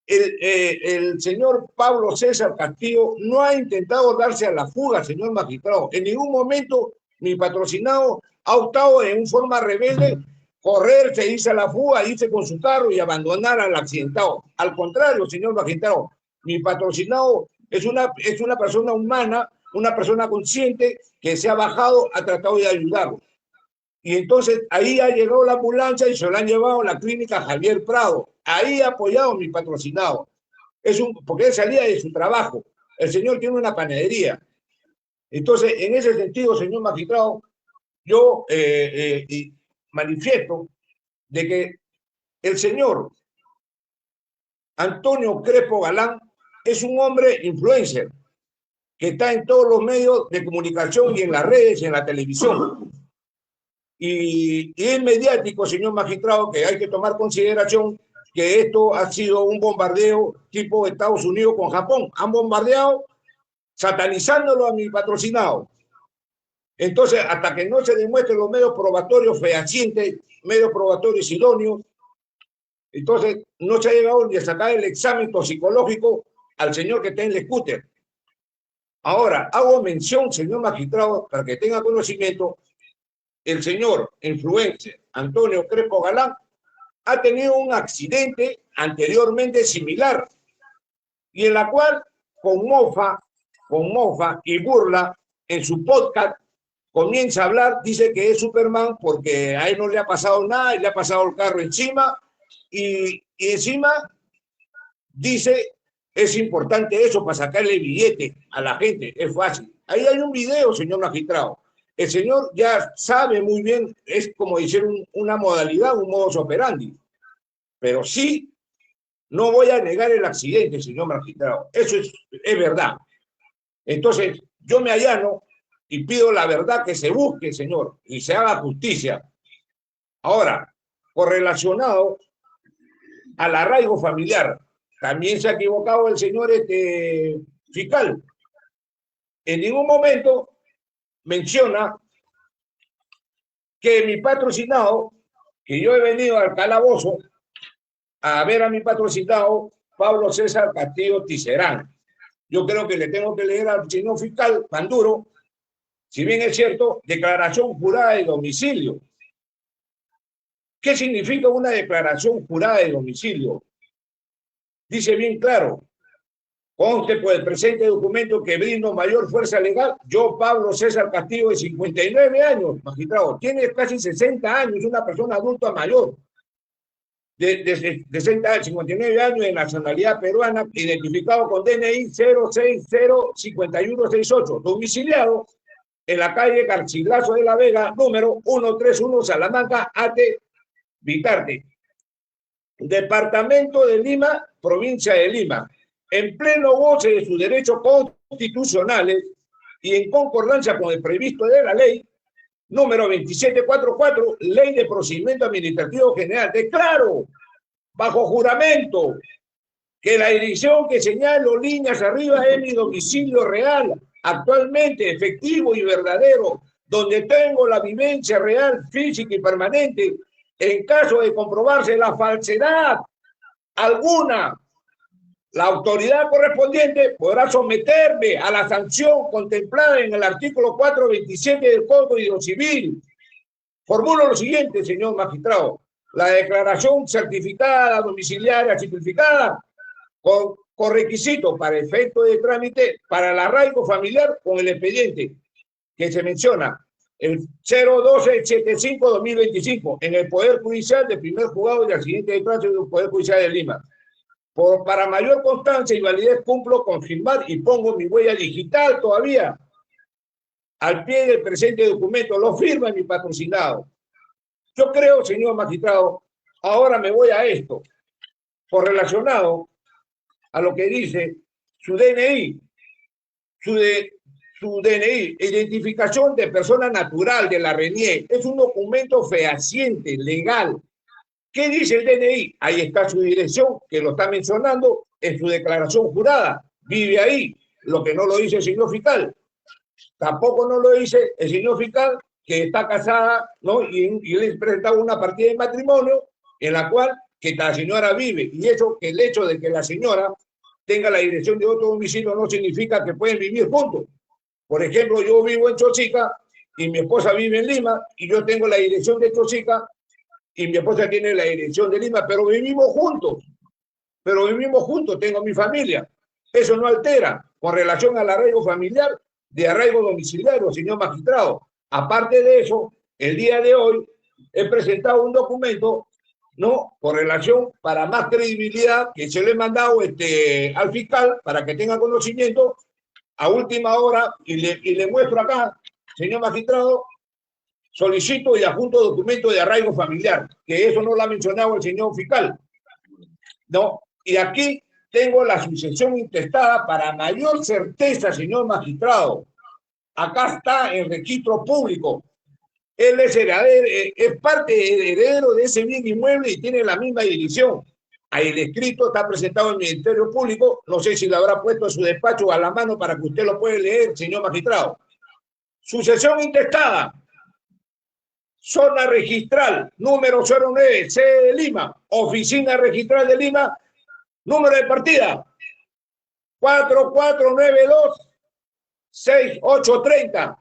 El señor Pablo César Castillo no ha intentado darse a la fuga, señor magistrado. En ningún momento mi patrocinado ha optado en forma rebelde correrse, irse a la fuga, irse con su carro y abandonar al accidentado. Al contrario, señor magistrado, mi patrocinado es una persona humana, una persona consciente que se ha bajado, ha tratado de ayudarlo. Y entonces ahí ha llegado la ambulancia y se lo han llevado a la clínica Javier Prado. Ahí ha apoyado mi patrocinado. Porque él salía de su trabajo. El señor tiene una panadería. Entonces, en ese sentido, señor magistrado, yo manifiesto de que el señor Antonio Crespo Galán es un hombre influencer que está en todos los medios de comunicación y en las redes y en la televisión. Y es mediático, señor magistrado, que hay que tomar consideración que esto ha sido un bombardeo tipo Estados Unidos con Japón. Han bombardeado satanizándolo a mi patrocinado. Entonces, hasta que no se demuestren los medios probatorios fehacientes, medios probatorios idóneos, entonces no se ha llegado ni a sacar el examen toxicológico al señor que está en el scooter. Ahora, hago mención, señor magistrado, para que tenga conocimiento, el señor influencer Antonio Crespo Galán ha tenido un accidente anteriormente similar y en la cual con mofa y burla en su podcast comienza a hablar, dice que es Superman porque a él no le ha pasado nada, y le ha pasado el carro encima y encima dice es importante eso para sacarle billete a la gente, es fácil. Ahí hay un video, señor magistrado. El señor ya sabe muy bien, es como decir una modalidad, un modus operandi. Pero sí, no voy a negar el accidente, señor magistrado. Eso es verdad. Entonces, yo me allano y pido la verdad que se busque, señor, y se haga justicia. Ahora, correlacionado al arraigo familiar, también se ha equivocado el señor fiscal. En ningún momento menciona que mi patrocinado, que yo he venido al calabozo a ver a mi patrocinado Pablo César Castillo Tiserán. Yo creo que le tengo que leer al señor fiscal Panduro, si bien es cierto, declaración jurada de domicilio. ¿Qué significa una declaración jurada de domicilio? Dice bien claro, Conste por el presente documento que brindo mayor fuerza legal, yo, Pablo César Castillo, de 59 años, magistrado, tiene casi 60 años, una persona adulta mayor, de 59 años, de nacionalidad peruana, identificado con DNI 0605168, domiciliado en la calle Garcilaso de la Vega, número 131, Salamanca, Ate, Vitarte, Departamento de Lima, provincia de Lima, en pleno goce de sus derechos constitucionales y en concordancia con el previsto de la ley número 2744, Ley de Procedimiento Administrativo General. Declaro, bajo juramento, que la dirección que señalo líneas arriba es mi domicilio real, actualmente efectivo y verdadero, donde tengo la vivencia real, física y permanente. En caso de comprobarse la falsedad alguna, la autoridad correspondiente podrá someterme a la sanción contemplada en el artículo 427 del Código Civil. Formulo lo siguiente, señor magistrado. La declaración certificada domiciliaria simplificada con requisito para efecto de trámite para el arraigo familiar con el expediente que se menciona, el 01275-2025, en el Poder Judicial del primer juzgado de accidente de tránsito del Poder Judicial de Lima. Para mayor constancia y validez cumplo con firmar y pongo mi huella digital todavía al pie del presente documento, lo firma mi patrocinado. Yo creo, señor magistrado, ahora me voy a esto, por relacionado a lo que dice su DNI, su DNI, identificación de persona natural de la RENIE, es un documento fehaciente, legal. ¿Qué dice el DNI? Ahí está su dirección, que lo está mencionando en su declaración jurada. Vive ahí, lo que no lo dice el señor fiscal. Tampoco no lo dice el señor fiscal, que está casada, ¿no? Y le presentaba una partida de matrimonio en la cual que la señora vive. Y eso, que el hecho de que la señora tenga la dirección de otro domicilio no significa que pueden vivir juntos. Por ejemplo, yo vivo en Chosica y mi esposa vive en Lima y yo tengo la dirección de Chosica y mi esposa tiene la dirección de Lima, pero vivimos juntos. Tengo mi familia. Eso no altera con relación al arraigo familiar de arraigo domiciliario, señor magistrado. Aparte de eso, el día de hoy he presentado un documento, ¿no? Con relación, para más credibilidad, que se lo he mandado al fiscal para que tenga conocimiento a última hora y le muestro acá, señor magistrado, solicito y adjunto documento de arraigo familiar, que eso no lo ha mencionado el señor fiscal, ¿no? Y aquí tengo la sucesión intestada para mayor certeza, señor magistrado. Acá está el registro público. Él es heredero, es parte heredero de ese bien inmueble y tiene la misma dirección. Ahí el escrito está presentado en el Ministerio Público. No sé si lo habrá puesto en su despacho a la mano para que usted lo pueda leer, señor magistrado. Sucesión intestada. Zona registral, número 09, sede de Lima. Oficina registral de Lima. Número de partida 4492-6830.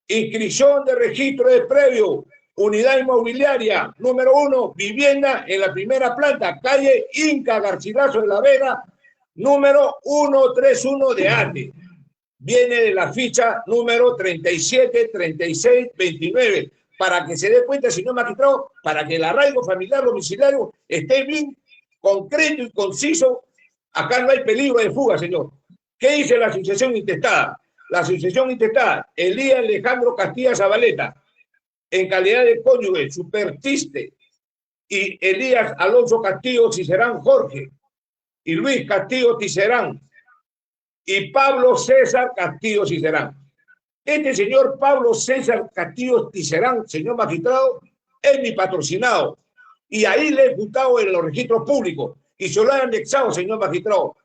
Inscripción de registro de previo. Unidad inmobiliaria, número 1, vivienda en la primera planta, calle Inca Garcilaso de la Vega, número 131 de Ate. Viene de la ficha número 373629. Para que se dé cuenta, señor magistrado, para que el arraigo familiar domiciliario esté bien concreto y conciso. Acá no hay peligro de fuga, señor. ¿Qué dice la sucesión intestada? La sucesión intestada, Elías Alejandro Castilla Zabaleta, en calidad de cónyuge, supertiste, y Elías Alonso Castillo Cicerán Jorge, y Luis Castillo Cicerán, y Pablo César Castillo Cicerán. Este señor Pablo César Castillo Cicerán, señor magistrado, es mi patrocinado, y ahí le he juntado en los registros públicos, y se lo han anexado, señor magistrado.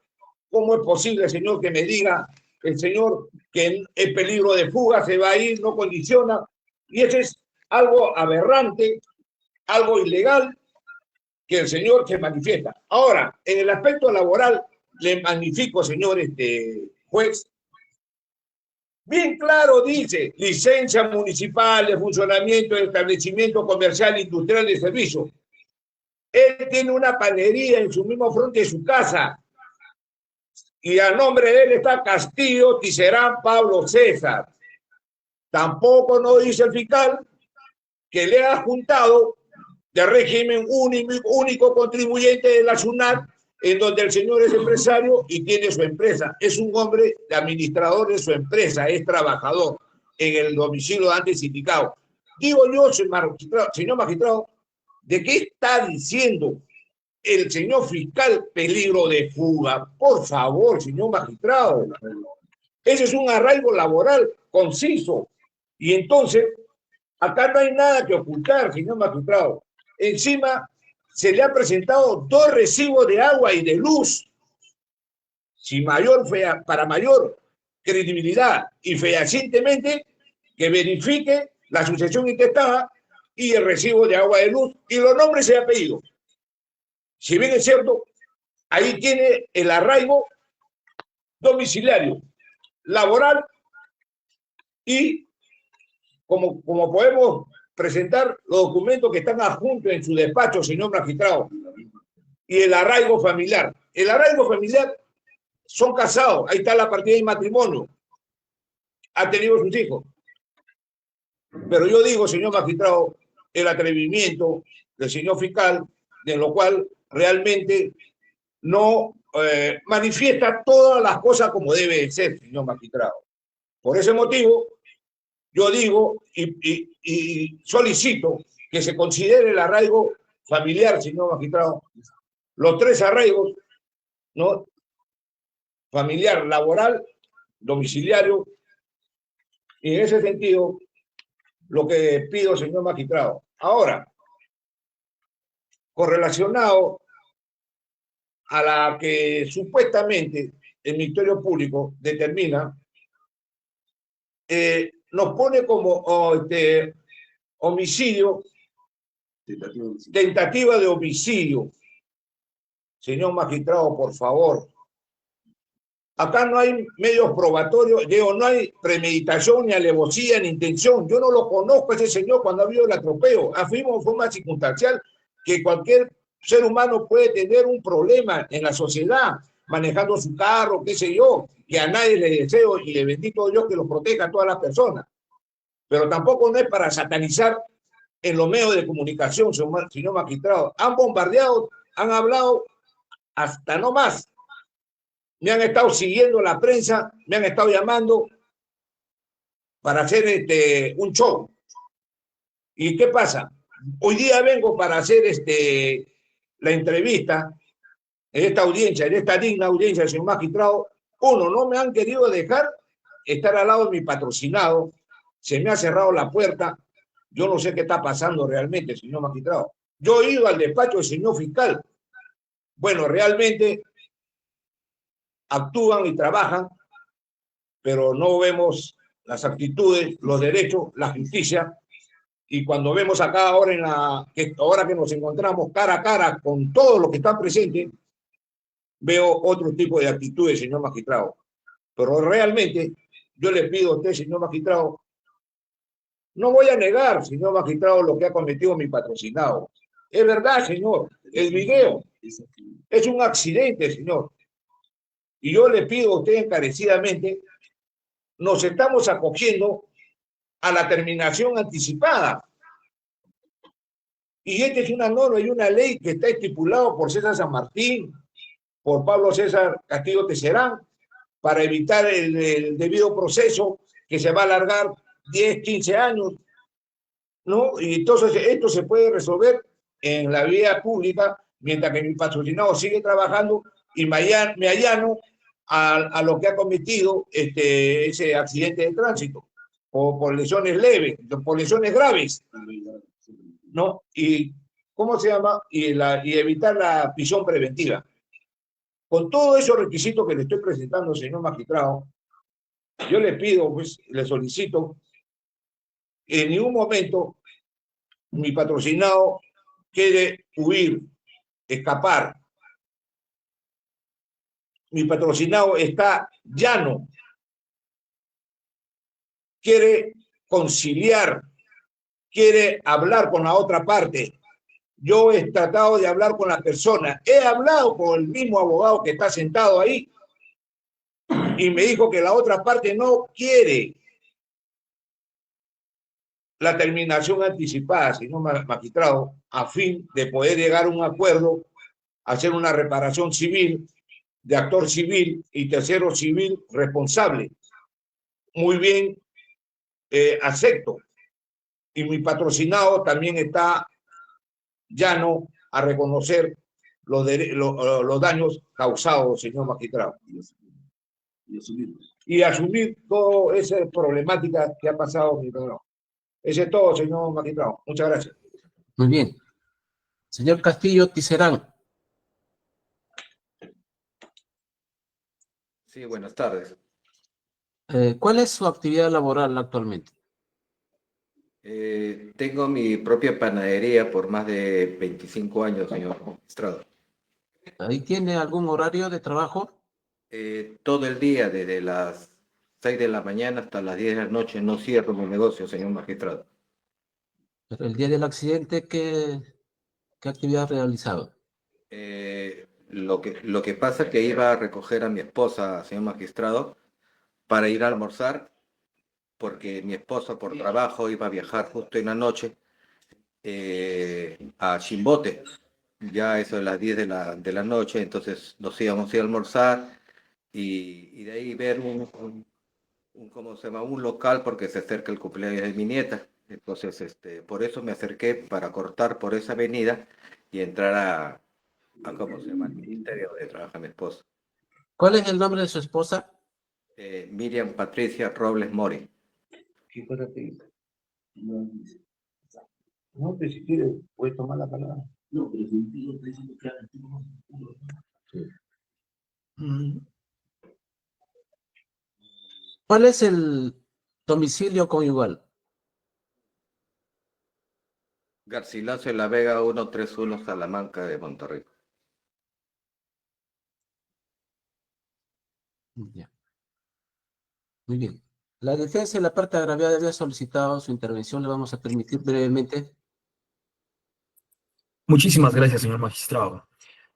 ¿Cómo es posible, señor, que me diga el señor que el peligro de fuga se va a ir, no condiciona? Y ese es algo aberrante, algo ilegal que el señor se manifiesta. Ahora, en el aspecto laboral, le magnifico, señor juez. Bien claro dice, licencia municipal de funcionamiento de establecimiento comercial, industrial de servicio. Él tiene una panadería en su mismo frente de su casa. Y a nombre de él está Castillo Ticerán Pablo César. Tampoco no dice el fiscal que le ha juntado de régimen único contribuyente de la SUNAT, en donde el señor es empresario y tiene su empresa. Es un hombre de administrador de su empresa, es trabajador en el domicilio de antes indicado. Digo yo, señor magistrado, ¿de qué está diciendo el señor fiscal peligro de fuga? Por favor, señor magistrado. Ese es un arraigo laboral conciso. Y entonces, acá no hay nada que ocultar, señor magistrado. Encima, se le ha presentado 2 recibos de agua y de luz. Para mayor credibilidad y fehacientemente, que verifique la sucesión intestada y el recibo de agua y luz y los nombres y apellidos. Si bien es cierto, ahí tiene el arraigo domiciliario, laboral y como podemos presentar los documentos que están adjuntos en su despacho, señor magistrado, y el arraigo familiar. El arraigo familiar son casados, ahí está la partida de matrimonio, ha tenido sus hijos. Pero yo digo, señor magistrado, el atrevimiento del señor fiscal, de lo cual realmente no manifiesta todas las cosas como debe ser, señor magistrado. Por ese motivo, yo digo y solicito que se considere el arraigo familiar, señor magistrado. Los 3 arraigos, ¿no? Familiar, laboral, domiciliario. Y en ese sentido, lo que pido, señor magistrado. Ahora, correlacionado a la que supuestamente el Ministerio Público determina, nos pone como homicidio, tentativa de homicidio. Señor magistrado, por favor. Acá no hay medios probatorios, digo, no hay premeditación, ni alevosía, ni intención. Yo no lo conozco a ese señor cuando ha habido el atropello. Afirmo de forma circunstancial que cualquier ser humano puede tener un problema en la sociedad, manejando su carro, qué sé yo, que a nadie le deseo y le bendito Dios que lo proteja a todas las personas. Pero tampoco no es para satanizar en los medios de comunicación, señor magistrado. Han bombardeado, han hablado hasta no más. Me han estado siguiendo la prensa, me han estado llamando para hacer un show. ¿Y qué pasa? Hoy día vengo para hacer la entrevista en esta audiencia, en esta digna audiencia del señor magistrado. Uno, no me han querido dejar estar al lado de mi patrocinado, se me ha cerrado la puerta, yo no sé qué está pasando realmente, señor magistrado. Yo he ido al despacho del señor fiscal. Bueno, realmente actúan y trabajan, pero no vemos las actitudes, los derechos, la justicia. Y cuando vemos acá ahora ahora que nos encontramos cara a cara con todos los que están presentes, veo otro tipo de actitudes, señor magistrado. Pero realmente yo le pido a usted, señor magistrado, no voy a negar, señor magistrado, lo que ha cometido mi patrocinado. Es verdad, señor, el video es un accidente, señor. Y yo le pido a usted encarecidamente, nos estamos acogiendo a la terminación anticipada. Y esta es una norma y una ley que está estipulado por César San Martín, por Pablo César Castillo Tecerán, para evitar el debido proceso que se va a alargar 10, 15 años, ¿no? Y entonces esto se puede resolver en la vía pública mientras que mi patrocinado sigue trabajando y me allano a lo que ha cometido ese accidente de tránsito, o por lesiones leves, por lesiones graves, ¿no? Y, ¿cómo se llama? Y evitar la prisión preventiva. Con todos esos requisitos que le estoy presentando, señor magistrado, yo le pido, pues, le solicito, que en ningún momento mi patrocinado quiere huir, escapar. Mi patrocinado está llano, quiere conciliar, quiere hablar con la otra parte. Yo he tratado de hablar con la persona, he hablado con el mismo abogado que está sentado ahí, y me dijo que la otra parte no quiere la terminación anticipada, señor magistrado, a fin de poder llegar a un acuerdo, hacer una reparación civil de actor civil y tercero civil responsable. Muy bien, acepto. Y mi patrocinado también está llano a reconocer los daños causados, señor magistrado. Y asumir toda esa problemática que ha pasado, mi hermano. Ese es todo, señor magistrado. Muchas gracias. Muy bien. Señor Castillo Tiserán. Sí, buenas tardes. ¿Cuál es su actividad laboral actualmente? Tengo mi propia panadería por más de 25 años, señor magistrado. ¿Ahí tiene algún horario de trabajo? Todo el día, desde las 6 de la mañana hasta las 10 de la noche, no cierro mi negocio, señor magistrado. Pero el día del accidente, ¿qué actividad realizaba? Lo que pasa es que iba a recoger a mi esposa, señor magistrado, para ir a almorzar, porque mi esposa por trabajo iba a viajar justo en la noche a Chimbote, ya eso de las 10 de la noche, entonces nos íbamos a ir a almorzar y de ahí ver ¿cómo se llama? Un local porque se acerca el cumpleaños de mi nieta. Entonces, por eso me acerqué para cortar por esa avenida y entrar ¿cómo se llama? El ministerio donde trabaja mi esposa. ¿Cuál es el nombre de su esposa? Miriam Patricia Robles Mori. ¿Qué cosa te dice? No, pues si quieres, puedes tomar la palabra. No, pero si no está diciendo que haga el tipo ¿Cuál es el domicilio conyugal? Garcilaso de la Vega 131 Salamanca de Monterrey. Ya. Muy bien. La defensa y la parte agraviada había solicitado su intervención. Le vamos a permitir brevemente. Muchísimas gracias, señor magistrado.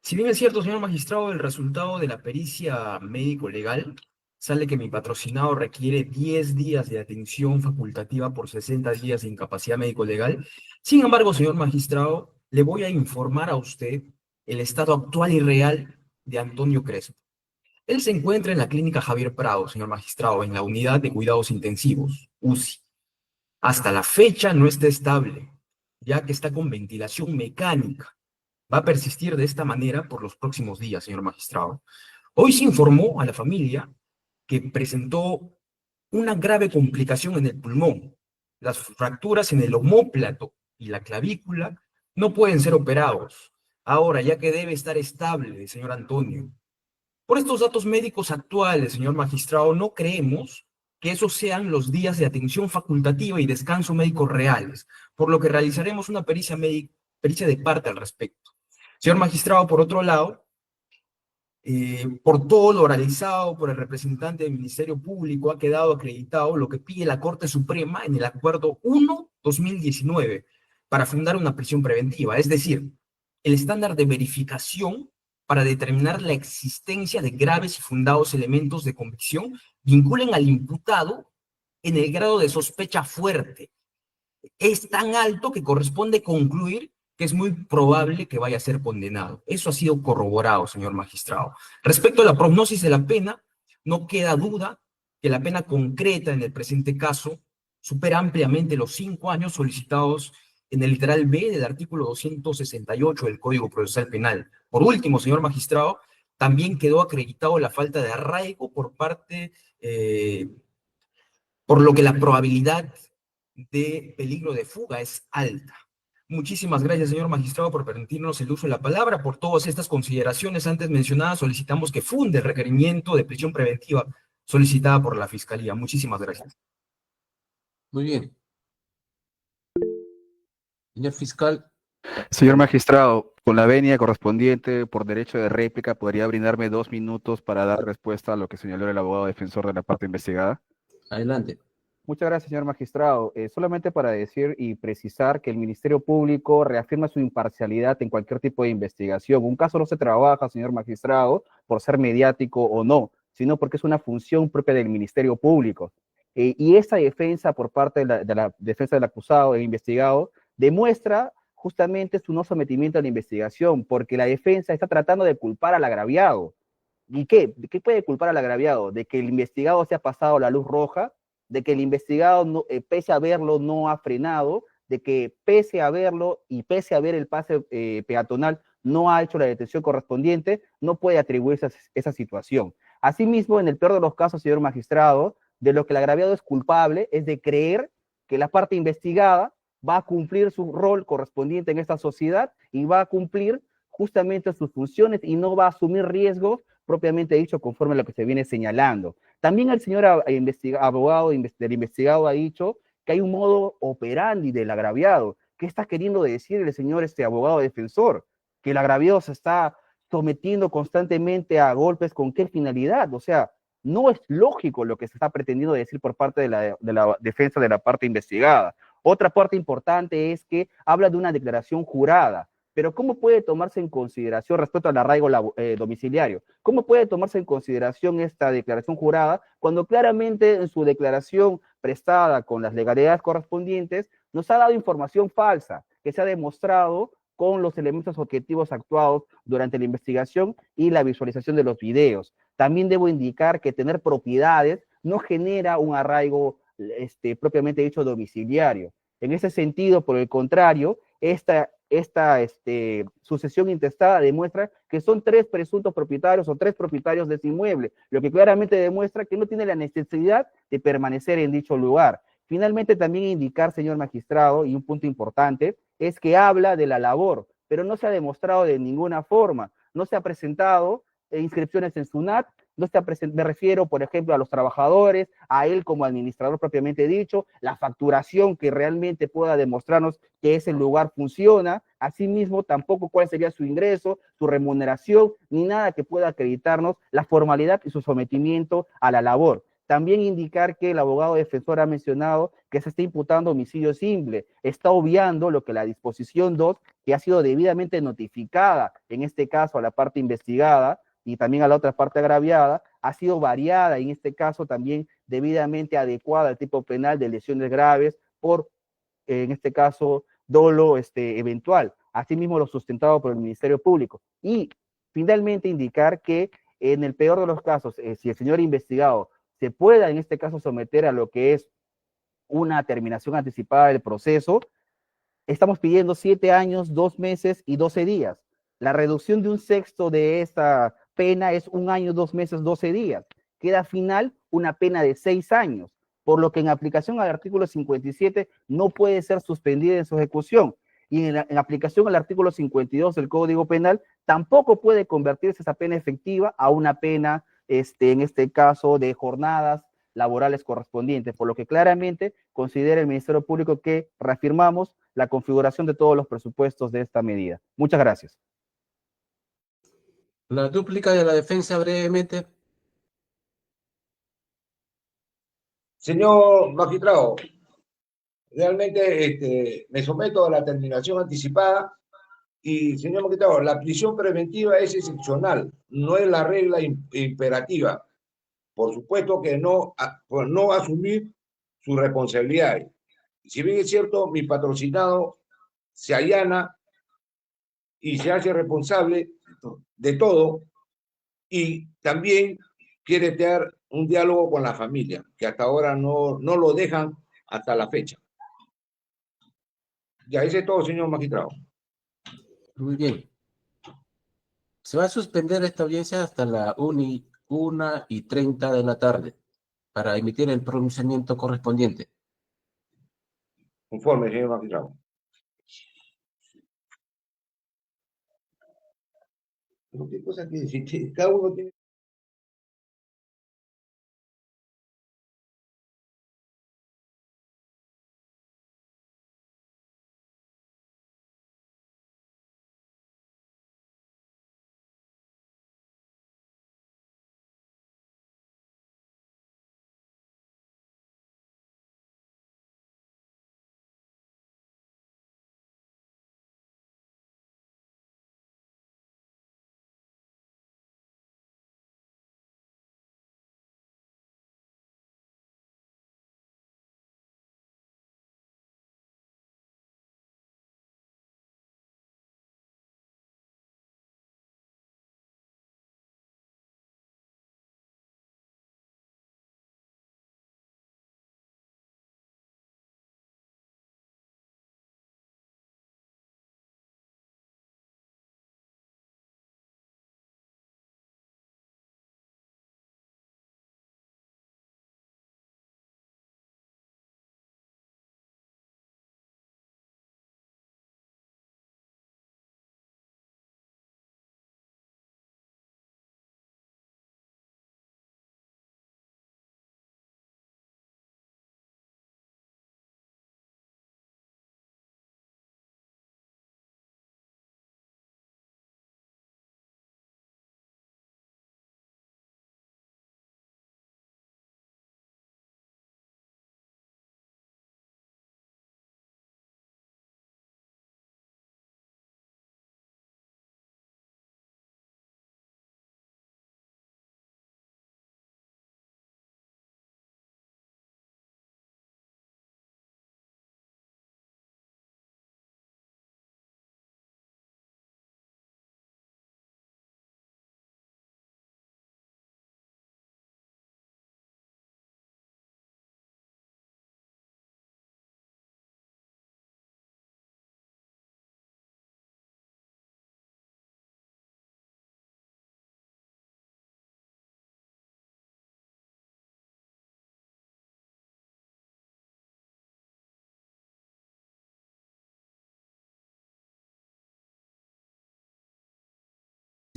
Si bien es cierto, señor magistrado, el resultado de la pericia médico-legal sale que mi patrocinado requiere 10 días de atención facultativa por 60 días de incapacidad médico-legal. Sin embargo, señor magistrado, le voy a informar a usted el estado actual y real de Antonio Crespo. Él se encuentra en la clínica Javier Prado, señor magistrado, en la unidad de cuidados intensivos, UCI. Hasta la fecha no está estable, ya que está con ventilación mecánica. Va a persistir de esta manera por los próximos días, señor magistrado. Hoy se informó a la familia que presentó una grave complicación en el pulmón. Las fracturas en el omóplato y la clavícula no pueden ser operados. Ahora, ya que debe estar estable, señor Antonio. Por estos datos médicos actuales, señor magistrado, no creemos que esos sean los días de atención facultativa y descanso médico reales, por lo que realizaremos una pericia de parte al respecto. Señor magistrado, por otro lado, por todo lo oralizado por el representante del Ministerio Público, ha quedado acreditado lo que pide la Corte Suprema en el Acuerdo 1/2019 para fundar una prisión preventiva, es decir, el estándar de verificación para determinar la existencia de graves y fundados elementos de convicción vinculen al imputado en el grado de sospecha fuerte. Es tan alto que corresponde concluir que es muy probable que vaya a ser condenado. Eso ha sido corroborado, señor magistrado. Respecto a la prognosis de la pena, no queda duda que la pena concreta en el presente caso supera ampliamente los 5 años solicitados en el literal B del artículo 268 del Código Procesal Penal. Por último, señor magistrado, también quedó acreditado la falta de arraigo por parte, por lo que la probabilidad de peligro de fuga es alta. Muchísimas gracias, señor magistrado, por permitirnos el uso de la palabra. Por todas estas consideraciones antes mencionadas, solicitamos que funde el requerimiento de prisión preventiva solicitada por la Fiscalía. Muchísimas gracias. Muy bien. Señor fiscal, Señor magistrado, con la venia correspondiente por derecho de réplica, ¿podría brindarme 2 minutos para dar respuesta a lo que señaló el abogado defensor de la parte investigada? adelante. Muchas gracias, señor magistrado. Solamente para decir y precisar que el Ministerio Público reafirma su imparcialidad en cualquier tipo de investigación. Un caso no se trabaja, señor magistrado, por ser mediático o no, sino porque es una función propia del Ministerio Público. Y esa defensa por parte de la defensa del acusado e investigado demuestra justamente su no sometimiento a la investigación, porque la defensa está tratando de culpar al agraviado. ¿Y qué? ¿De qué puede culpar al agraviado? De que el investigado se ha pasado la luz roja, de que el investigado, no, pese a verlo, no ha frenado, de que pese a verlo y pese a ver el pase peatonal, no ha hecho la detención correspondiente, no puede atribuirse a esa situación. Asimismo, en el peor de los casos, señor magistrado, de lo que el agraviado es culpable es de creer que la parte investigada va a cumplir su rol correspondiente en esta sociedad y va a cumplir justamente sus funciones y no va a asumir riesgos propiamente dicho conforme a lo que se viene señalando. También el señor abogado del investigado ha dicho que hay un modo operandi del agraviado. ¿Qué está queriendo decir el señor abogado defensor? Que el agraviado se está sometiendo constantemente a golpes, ¿con qué finalidad? O sea, no es lógico lo que se está pretendiendo decir por parte de la defensa de la parte investigada. Otra parte importante es que habla de una declaración jurada. Pero ¿cómo puede tomarse en consideración respecto al arraigo domiciliario? ¿Cómo puede tomarse en consideración esta declaración jurada cuando claramente en su declaración prestada con las legalidades correspondientes nos ha dado información falsa que se ha demostrado con los elementos objetivos actuados durante la investigación y la visualización de los videos? También debo indicar que tener propiedades no genera un arraigo propiamente dicho domiciliario. En ese sentido, por el contrario, esta sucesión intestada demuestra que son tres presuntos propietarios o tres propietarios de ese inmueble, lo que claramente demuestra que no tiene la necesidad de permanecer en dicho lugar. Finalmente, también indicar, señor magistrado, y un punto importante, es que habla de la labor, pero no se ha demostrado de ninguna forma, no se ha presentado inscripciones en SUNAT, no está presente, me refiero, por ejemplo, a los trabajadores, a él como administrador propiamente dicho, la facturación que realmente pueda demostrarnos que ese lugar funciona, asimismo tampoco cuál sería su ingreso, su remuneración, ni nada que pueda acreditarnos la formalidad y su sometimiento a la labor. También indicar que el abogado defensor ha mencionado que se está imputando homicidio simple, está obviando lo que la disposición 2, que ha sido debidamente notificada, en este caso a la parte investigada, y también a la otra parte agraviada, ha sido variada, y en este caso también debidamente adecuada al tipo penal de lesiones graves por, en este caso, dolo eventual. Asimismo, lo sustentado por el Ministerio Público. Y finalmente indicar que en el peor de los casos, si el señor investigado se pueda en este caso someter a lo que es una terminación anticipada del proceso, estamos pidiendo 7 años, 2 meses y 12 días. La reducción de un sexto de esta pena es 1 año, 2 meses, 12 días. Queda final una pena de 6 años, por lo que en aplicación al artículo 57 no puede ser suspendida en su ejecución. Y en aplicación al artículo 52 del Código Penal tampoco puede convertirse esa pena efectiva a una pena, en este caso, de jornadas laborales correspondientes, por lo que claramente considera el Ministerio Público que reafirmamos la configuración de todos los presupuestos de esta medida. Muchas gracias. La dúplica de la defensa brevemente. Señor magistrado, realmente me someto a la terminación anticipada y, señor magistrado, la prisión preventiva es excepcional, no es la regla imperativa. Por supuesto que no, por no asumir su responsabilidad. Si bien es cierto, mi patrocinado se allana y se hace responsable de todo y también quiere tener un diálogo con la familia, que hasta ahora no lo dejan hasta la fecha. Ya, ese es todo, señor magistrado. Muy bien. Se va a suspender esta audiencia hasta la 1:30 de la tarde para emitir el pronunciamiento correspondiente. Conforme, señor magistrado. Pero qué cosa que decir, cada uno tiene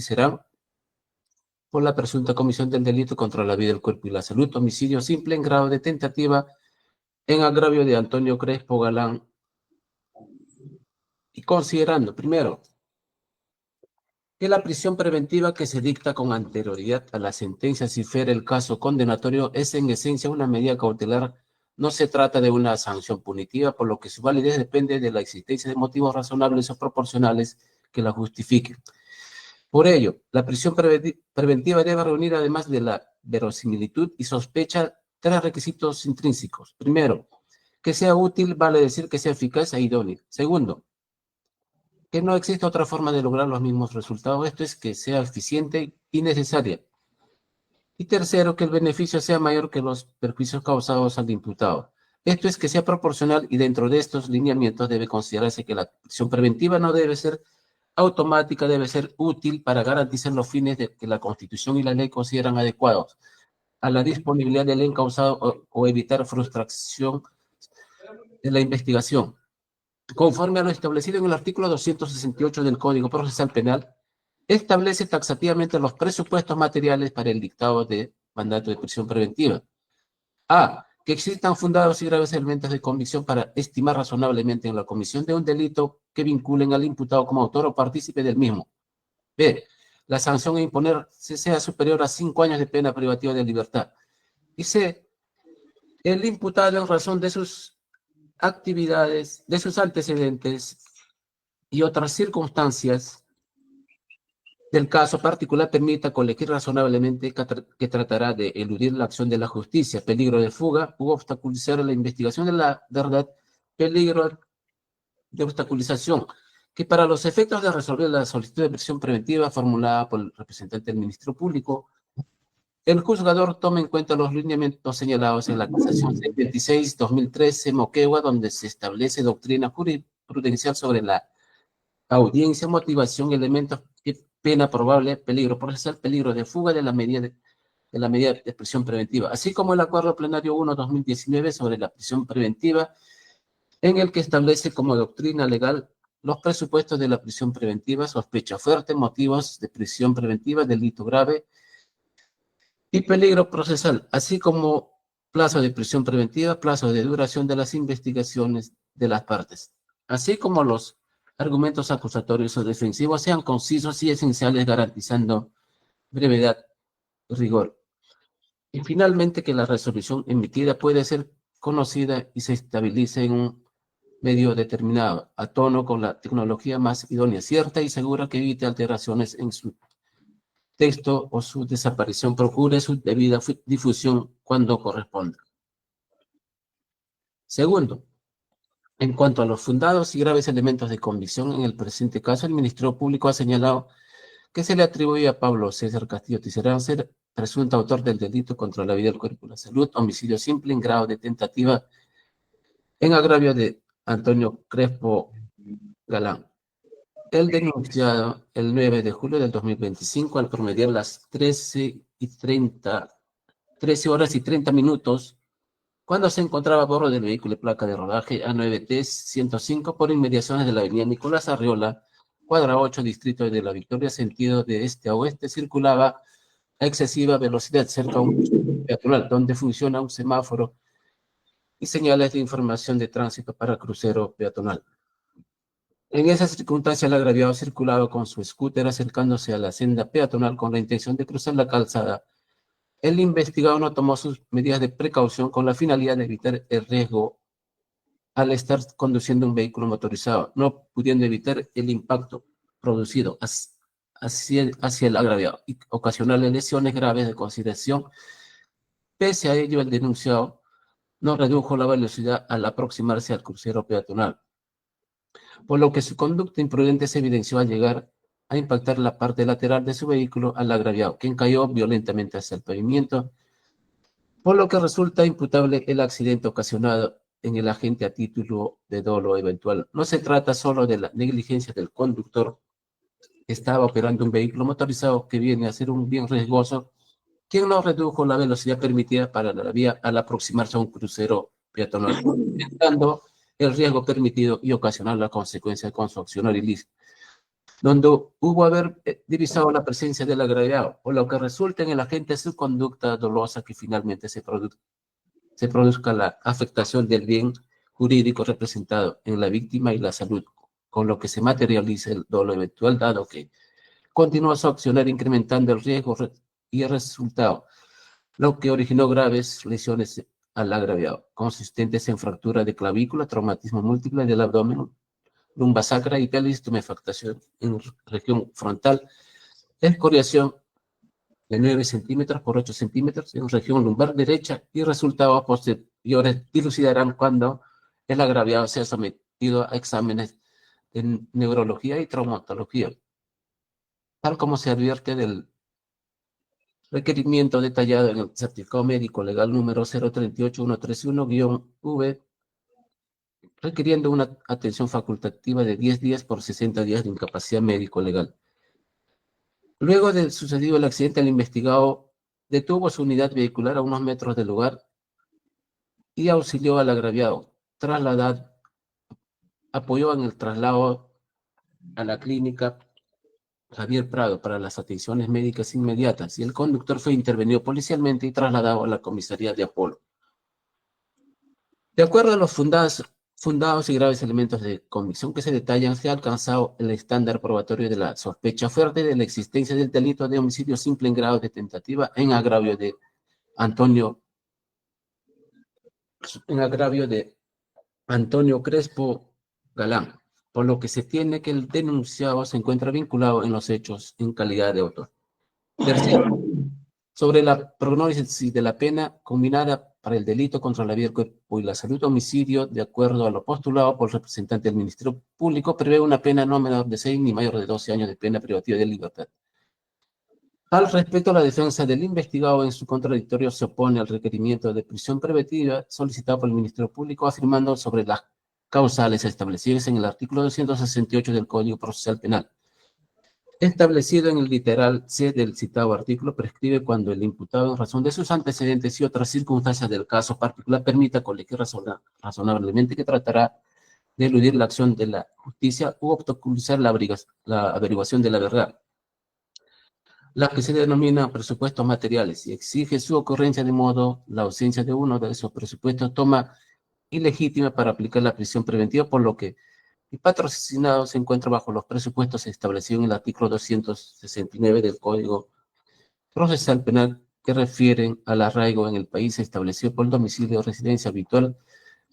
serán por la presunta comisión del delito contra la vida, el cuerpo y la salud, homicidio simple en grado de tentativa en agravio de Antonio Crespo Galán, y considerando, primero, que la prisión preventiva que se dicta con anterioridad a la sentencia, si fuera el caso condenatorio, es en esencia una medida cautelar. No se trata de una sanción punitiva, por lo que su validez depende de la existencia de motivos razonables o proporcionales que la justifiquen. Por ello, la prisión preventiva debe reunir, además de la verosimilitud y sospecha, tres requisitos intrínsecos. Primero, que sea útil, vale decir que sea eficaz e idónea. Segundo, que no existe otra forma de lograr los mismos resultados, esto es, que sea eficiente y necesaria. Y tercero, que el beneficio sea mayor que los perjuicios causados al imputado. Esto es, que sea proporcional, y dentro de estos lineamientos debe considerarse que la prisión preventiva no debe ser automática, debe ser útil para garantizar los fines que la Constitución y la ley consideran adecuados a la disponibilidad del encausado o evitar frustración de la investigación. Conforme a lo establecido en el artículo 268 del Código Procesal Penal, establece taxativamente los presupuestos materiales para el dictado de mandato de prisión preventiva. A. Que existan fundados y graves elementos de convicción para estimar razonablemente en la comisión de un delito que vinculen al imputado como autor o partícipe del mismo. B. La sanción a imponer sea superior a 5 años de pena privativa de libertad. Y C. El imputado, en razón de sus actividades, de sus antecedentes y otras circunstancias del caso particular, permita colegir razonablemente que tratará de eludir la acción de la justicia, peligro de fuga u obstaculizar la investigación de la verdad, peligro de obstaculización, que para los efectos de resolver la solicitud de prisión preventiva formulada por el representante del Ministerio Público, el juzgador toma en cuenta los lineamientos señalados en la acusación 26-2013 Moquegua, donde se establece doctrina jurisprudencial sobre la audiencia, motivación, elementos, pena probable, peligro procesal, peligro de fuga de la medida de prisión preventiva, así como el Acuerdo Plenario 1-2019 sobre la prisión preventiva, en el que establece como doctrina legal los presupuestos de la prisión preventiva, sospecha fuerte, motivos de prisión preventiva, delito grave y peligro procesal, así como plazo de prisión preventiva, plazo de duración de las investigaciones de las partes, así como los argumentos acusatorios o defensivos sean concisos y esenciales, garantizando brevedad y rigor. Y finalmente, que la resolución emitida puede ser conocida y se estabilice en un medio determinado, a tono con la tecnología más idónea, cierta y segura, que evite alteraciones en su texto o su desaparición, procure su debida difusión cuando corresponda. Segundo, en cuanto a los fundados y graves elementos de convicción, en el presente caso, el Ministerio Público ha señalado que se le atribuye a Pablo César Castillo Tiserán ser presunto autor del delito contra la vida, el cuerpo y la salud, homicidio simple en grado de tentativa en agravio de Antonio Crespo Galán. El denunciado, el 9 de julio del 2025, al promediar las 13 horas y 30 minutos, cuando se encontraba a bordo del vehículo de placa de rodaje A9T-105 por inmediaciones de la avenida Nicolás Arriola, cuadra 8, distrito de La Victoria, sentido de este a oeste, circulaba a excesiva velocidad cerca a un peatonal donde funciona un semáforo y señales de información de tránsito para crucero peatonal. En esa circunstancia, el agraviado circulaba con su scooter acercándose a la senda peatonal con la intención de cruzar la calzada. El investigado no tomó sus medidas de precaución con la finalidad de evitar el riesgo al estar conduciendo un vehículo motorizado, no pudiendo evitar el impacto producido hacia el agraviado y ocasionarle lesiones graves de consideración. Pese a ello, el denunciado no redujo la velocidad al aproximarse al crucero peatonal, por lo que su conducta imprudente se evidenció al llegar a impactar la parte lateral de su vehículo al agraviado, quien cayó violentamente hacia el pavimento, por lo que resulta imputable el accidente ocasionado en el agente a título de dolo eventual. No se trata solo de la negligencia del conductor que estaba operando un vehículo motorizado que viene a ser un bien riesgoso, quien no redujo la velocidad permitida para la vía al aproximarse a un crucero peatonal, aumentando el riesgo permitido y ocasionar la consecuencia con su accionar ilícito. donde hubo haber divisado la presencia del agraviado, o lo que resulta en el agente su conducta dolosa que finalmente se produzca la afectación del bien jurídico representado en la víctima y la salud, con lo que se materializa el dolo eventual, dado que continúa su accionar incrementando el riesgo y el resultado, lo que originó graves lesiones al agraviado, consistentes en fractura de clavícula, traumatismo múltiple del abdomen, lumbar sacra y pelvis, tumefactación en región frontal, escoriación de 9 centímetros por 8 centímetros en región lumbar derecha, y resultados posteriores dilucidarán cuando el agraviado sea sometido a exámenes de neurología y traumatología, tal como se advierte del requerimiento detallado en el certificado médico legal número 038131-V, requiriendo una atención facultativa de 10 días por 60 días de incapacidad médico legal. Luego de sucedido el accidente, el investigado detuvo su unidad vehicular a unos metros del lugar y auxilió al agraviado. Apoyó en el traslado a la clínica Javier Prado para las atenciones médicas inmediatas, y el conductor fue intervenido policialmente y trasladado a la comisaría de Apolo. De acuerdo a los fundados y graves elementos de convicción que se detallan, se ha alcanzado el estándar probatorio de la sospecha fuerte de la existencia del delito de homicidio simple en grado de tentativa en agravio de Antonio Crespo Galán, por lo que se tiene que el denunciado se encuentra vinculado en los hechos en calidad de autor. Tercero, sobre la prognosis de la pena combinada para el delito contra la vida, el cuerpo y la salud, homicidio, de acuerdo a lo postulado por el representante del Ministerio Público, prevé una pena no menor de 6 ni mayor de 12 años de pena privativa de libertad. Al respecto, la defensa del investigado en su contradictorio se opone al requerimiento de prisión preventiva solicitado por el Ministerio Público, afirmando sobre las causales establecidas en el artículo 268 del Código Procesal Penal. Establecido en el literal C del citado artículo, prescribe cuando el imputado, en razón de sus antecedentes y otras circunstancias del caso particular, permita colegir razonablemente que tratará de eludir la acción de la justicia u obstaculizar la averiguación de la verdad, la que se denomina presupuestos materiales, y exige su ocurrencia, de modo la ausencia de uno de esos presupuestos toma ilegítima para aplicar la prisión preventiva, por lo que el patrocinado se encuentra bajo los presupuestos establecidos en el artículo 269 del Código Procesal Penal, que refieren al arraigo en el país establecido por el domicilio o residencia habitual,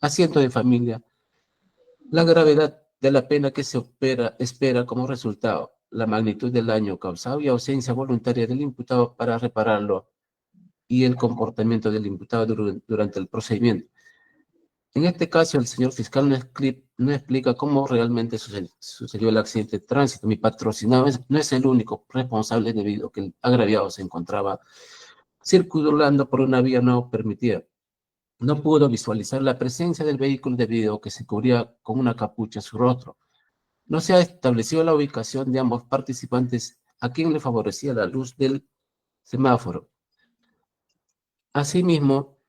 asiento de familia, la gravedad de la pena que se espera como resultado, la magnitud del daño causado y ausencia voluntaria del imputado para repararlo, y el comportamiento del imputado durante el procedimiento. En este caso, el señor fiscal no explica cómo realmente sucedió el accidente de tránsito. Mi patrocinado no es el único responsable, debido a que el agraviado se encontraba circulando por una vía no permitida. No pudo visualizar la presencia del vehículo debido a que se cubría con una capucha su rostro. No se ha establecido la ubicación de ambos participantes, a quien le favorecía la luz del semáforo. Asimismo,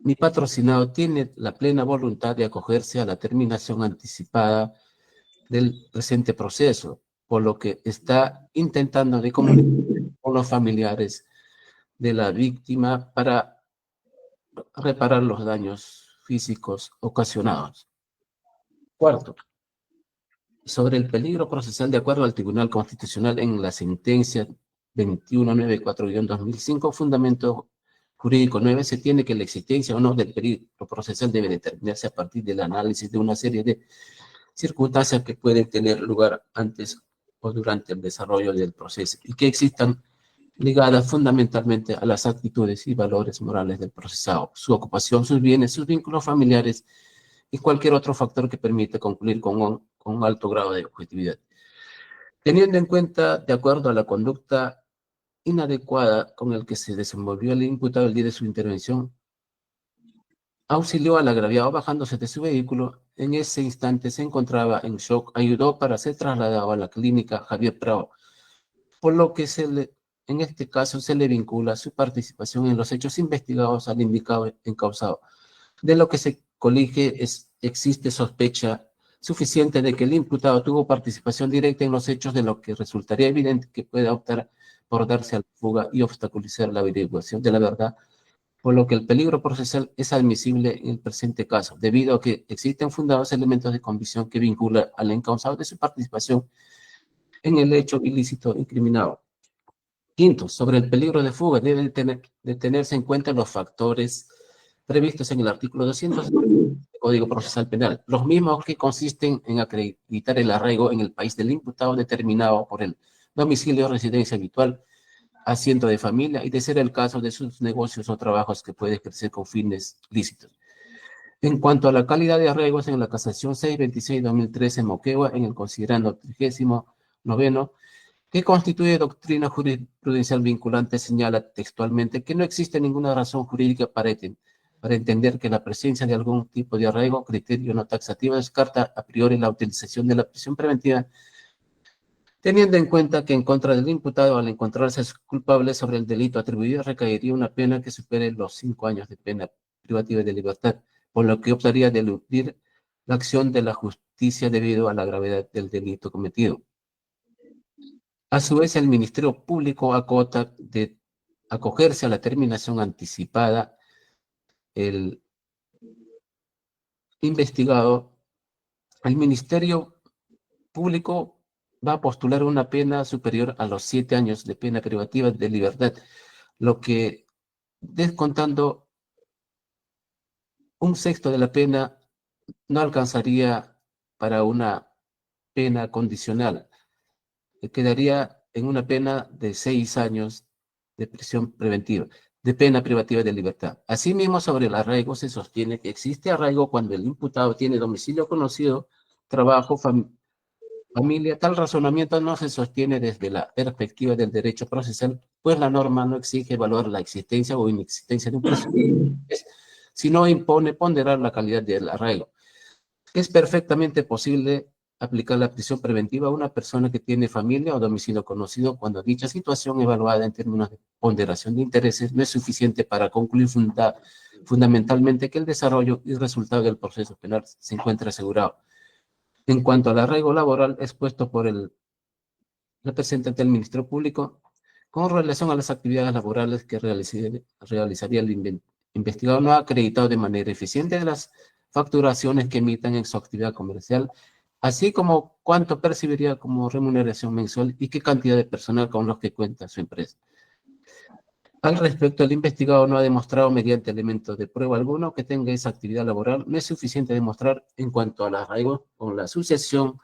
mi patrocinado tiene la plena voluntad de acogerse a la terminación anticipada del presente proceso, por lo que está intentando de comunicar con los familiares de la víctima para reparar los daños físicos ocasionados. Cuarto, sobre el peligro procesal, de acuerdo al Tribunal Constitucional en la sentencia 2194-2005, fundamento jurídico 9, se tiene que la existencia o no del peligro procesal debe determinarse a partir del análisis de una serie de circunstancias que pueden tener lugar antes o durante el desarrollo del proceso y que existan ligadas fundamentalmente a las actitudes y valores morales del procesado, su ocupación, sus bienes, sus vínculos familiares y cualquier otro factor que permita concluir con un alto grado de objetividad. Teniendo en cuenta, de acuerdo a la conducta inadecuada con el que se desenvolvió el imputado el día de su intervención, auxilió al agraviado bajándose de su vehículo. En ese instante se encontraba en shock, ayudó para ser trasladado a la clínica Javier Prado, por lo que en este caso se le vincula su participación en los hechos investigados al indicado encausado. De lo que se colige existe sospecha suficiente de que el imputado tuvo participación directa en los hechos, de lo que resultaría evidente que puede optar por darse a la fuga y obstaculizar la averiguación de la verdad, por lo que el peligro procesal es admisible en el presente caso, debido a que existen fundados elementos de convicción que vinculan al encausado de su participación en el hecho ilícito incriminado. Quinto, sobre el peligro de fuga deben de tenerse en cuenta los factores previstos en el artículo 200 del Código Procesal Penal, los mismos que consisten en acreditar el arraigo en el país del imputado determinado por el domicilio o residencia habitual, asiento de familia y, de ser el caso, de sus negocios o trabajos que puede ejercer con fines lícitos. En cuanto a la calidad de arraigos, en la casación 626-2013 Moquegua, en el considerando 39º, que constituye doctrina jurisprudencial vinculante, señala textualmente que no existe ninguna razón jurídica para entender que la presencia de algún tipo de arraigo, criterio no taxativo, descarta a priori la utilización de la prisión preventiva, teniendo en cuenta que en contra del imputado, al encontrarse culpable sobre el delito atribuido, recaería una pena que supere los 5 años de pena privativa de libertad, por lo que optaría de eludir la acción de la justicia debido a la gravedad del delito cometido. A su vez, el Ministerio Público acota de acogerse a la terminación anticipada. El investigado, el Ministerio Público va a postular una pena superior a los 7 años de pena privativa de libertad, lo que, descontando un sexto de la pena, no alcanzaría para una pena condicional. Quedaría en una pena de 6 años de prisión preventiva, de pena privativa de libertad. Asimismo, sobre el arraigo se sostiene que existe arraigo cuando el imputado tiene domicilio conocido, trabajo, familia. Tal razonamiento no se sostiene desde la perspectiva del derecho procesal, pues la norma no exige evaluar la existencia o inexistencia de un procedimiento, sino impone ponderar la calidad del arraigo. Es perfectamente posible aplicar la prisión preventiva a una persona que tiene familia o domicilio conocido cuando dicha situación, evaluada en términos de ponderación de intereses, no es suficiente para concluir fundamentalmente que el desarrollo y resultado del proceso penal se encuentra asegurado. En cuanto al arraigo laboral expuesto por el representante del Ministerio Público, con relación a las actividades laborales que realizaría el investigador, no ha acreditado de manera eficiente las facturaciones que emitan en su actividad comercial, así como cuánto percibiría como remuneración mensual y qué cantidad de personal con los que cuenta su empresa. Al respecto, el investigado no ha demostrado mediante elementos de prueba alguno que tenga esa actividad laboral. No es suficiente demostrar en cuanto al arraigo con la sucesión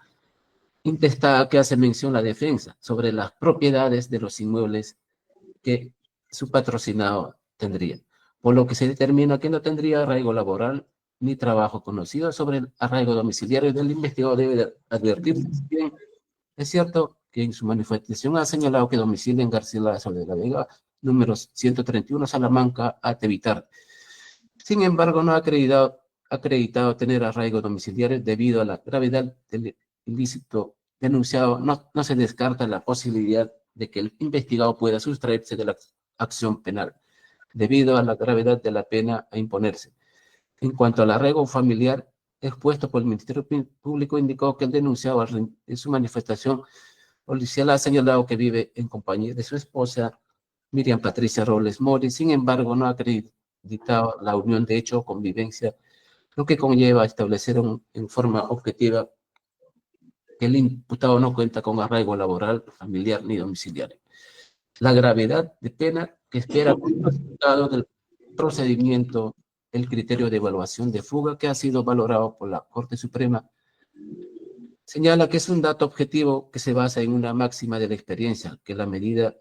intestada que hace mención la defensa sobre las propiedades de los inmuebles que su patrocinado tendría, por lo que se determina que no tendría arraigo laboral ni trabajo conocido. Sobre el arraigo domiciliario del investigado debe advertirse. Bien, es cierto que en su manifestación ha señalado que domicilia en Garcilaso de la Vega, números 131, Salamanca, Atevitar. Sin embargo, no ha acreditado tener arraigo domiciliario debido a la gravedad del ilícito denunciado. No se descarta la posibilidad de que el investigado pueda sustraerse de la acción penal debido a la gravedad de la pena a imponerse. En cuanto al arraigo familiar expuesto por el Ministerio Público, indicó que el denunciado en su manifestación policial ha señalado que vive en compañía de su esposa, Miriam Patricia Robles Mori. Sin embargo, no ha acreditado la unión de hecho o convivencia, lo que conlleva a establecer en forma objetiva que el imputado no cuenta con arraigo laboral, familiar ni domiciliario. La gravedad de pena que espera como resultado del procedimiento, el criterio de evaluación de fuga que ha sido valorado por la Corte Suprema, señala que es un dato objetivo que se basa en una máxima de la experiencia, que la medida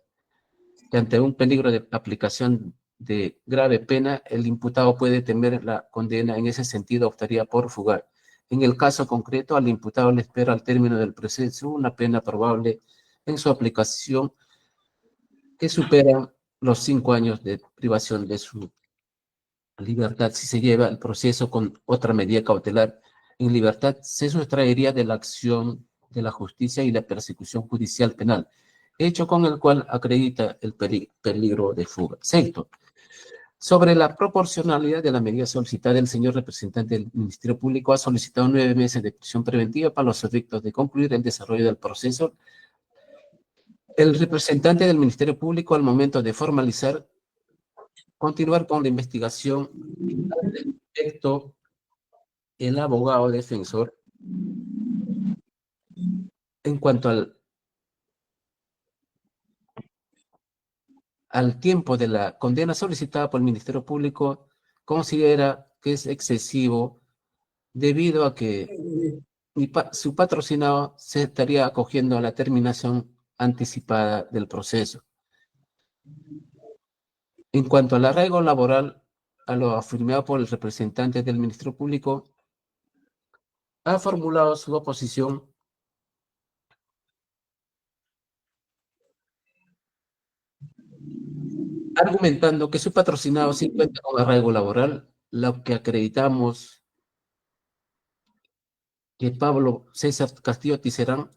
que ante un peligro de aplicación de grave pena, el imputado puede temer la condena. En ese sentido, optaría por fugar. En el caso concreto, al imputado le espera al término del proceso una pena probable en su aplicación que supera los 5 años de privación de su libertad. Si se lleva el proceso con otra medida cautelar en libertad, se sustraería de la acción de la justicia y la persecución judicial penal, hecho con el cual acredita el peligro de fuga. Sexto, Sobre la proporcionalidad de la medida solicitada, el señor representante del Ministerio Público ha solicitado 9 meses de prisión preventiva para los efectos de concluir el desarrollo del proceso. El representante del Ministerio Público, al momento de formalizar, continuar con la investigación, al respecto, el abogado defensor, en cuanto al tiempo de la condena solicitada por el Ministerio Público, considera que es excesivo debido a que su patrocinado se estaría acogiendo a la terminación anticipada del proceso. En cuanto al arraigo laboral, a lo afirmado por el representante del Ministerio Público, ha formulado su oposición argumentando que su patrocinado sí cuenta con arraigo laboral, lo que acreditamos que Pablo César Castillo Ticerán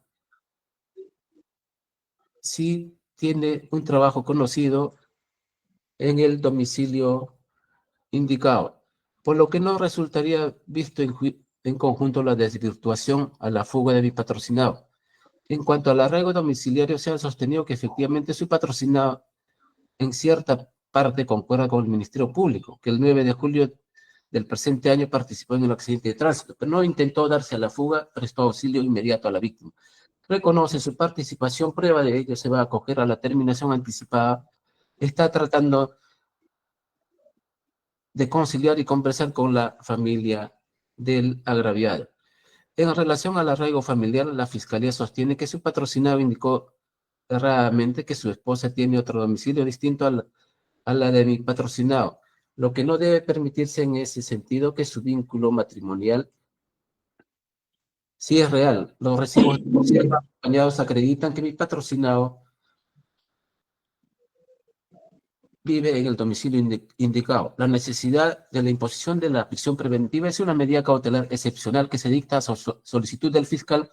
sí tiene un trabajo conocido en el domicilio indicado, por lo que no resultaría visto en conjunto la desvirtuación a la fuga de mi patrocinado. En cuanto al arraigo domiciliario, se ha sostenido que efectivamente su patrocinado en cierta parte concuerda con el Ministerio Público, que el 9 de julio del presente año participó en el accidente de tránsito, pero no intentó darse a la fuga, prestó auxilio inmediato a la víctima. Reconoce su participación, prueba de ello se va a acoger a la terminación anticipada, está tratando de conciliar y conversar con la familia del agraviado. En relación al arraigo familiar, la Fiscalía sostiene que su patrocinado indicó erradamente que su esposa tiene otro domicilio distinto a la de mi patrocinado, lo que no debe permitirse en ese sentido que su vínculo matrimonial sí es real. Los recibos acompañados acreditan que mi patrocinado vive en el domicilio indicado. La necesidad de la imposición de la prisión preventiva es una medida cautelar excepcional que se dicta a solicitud del fiscal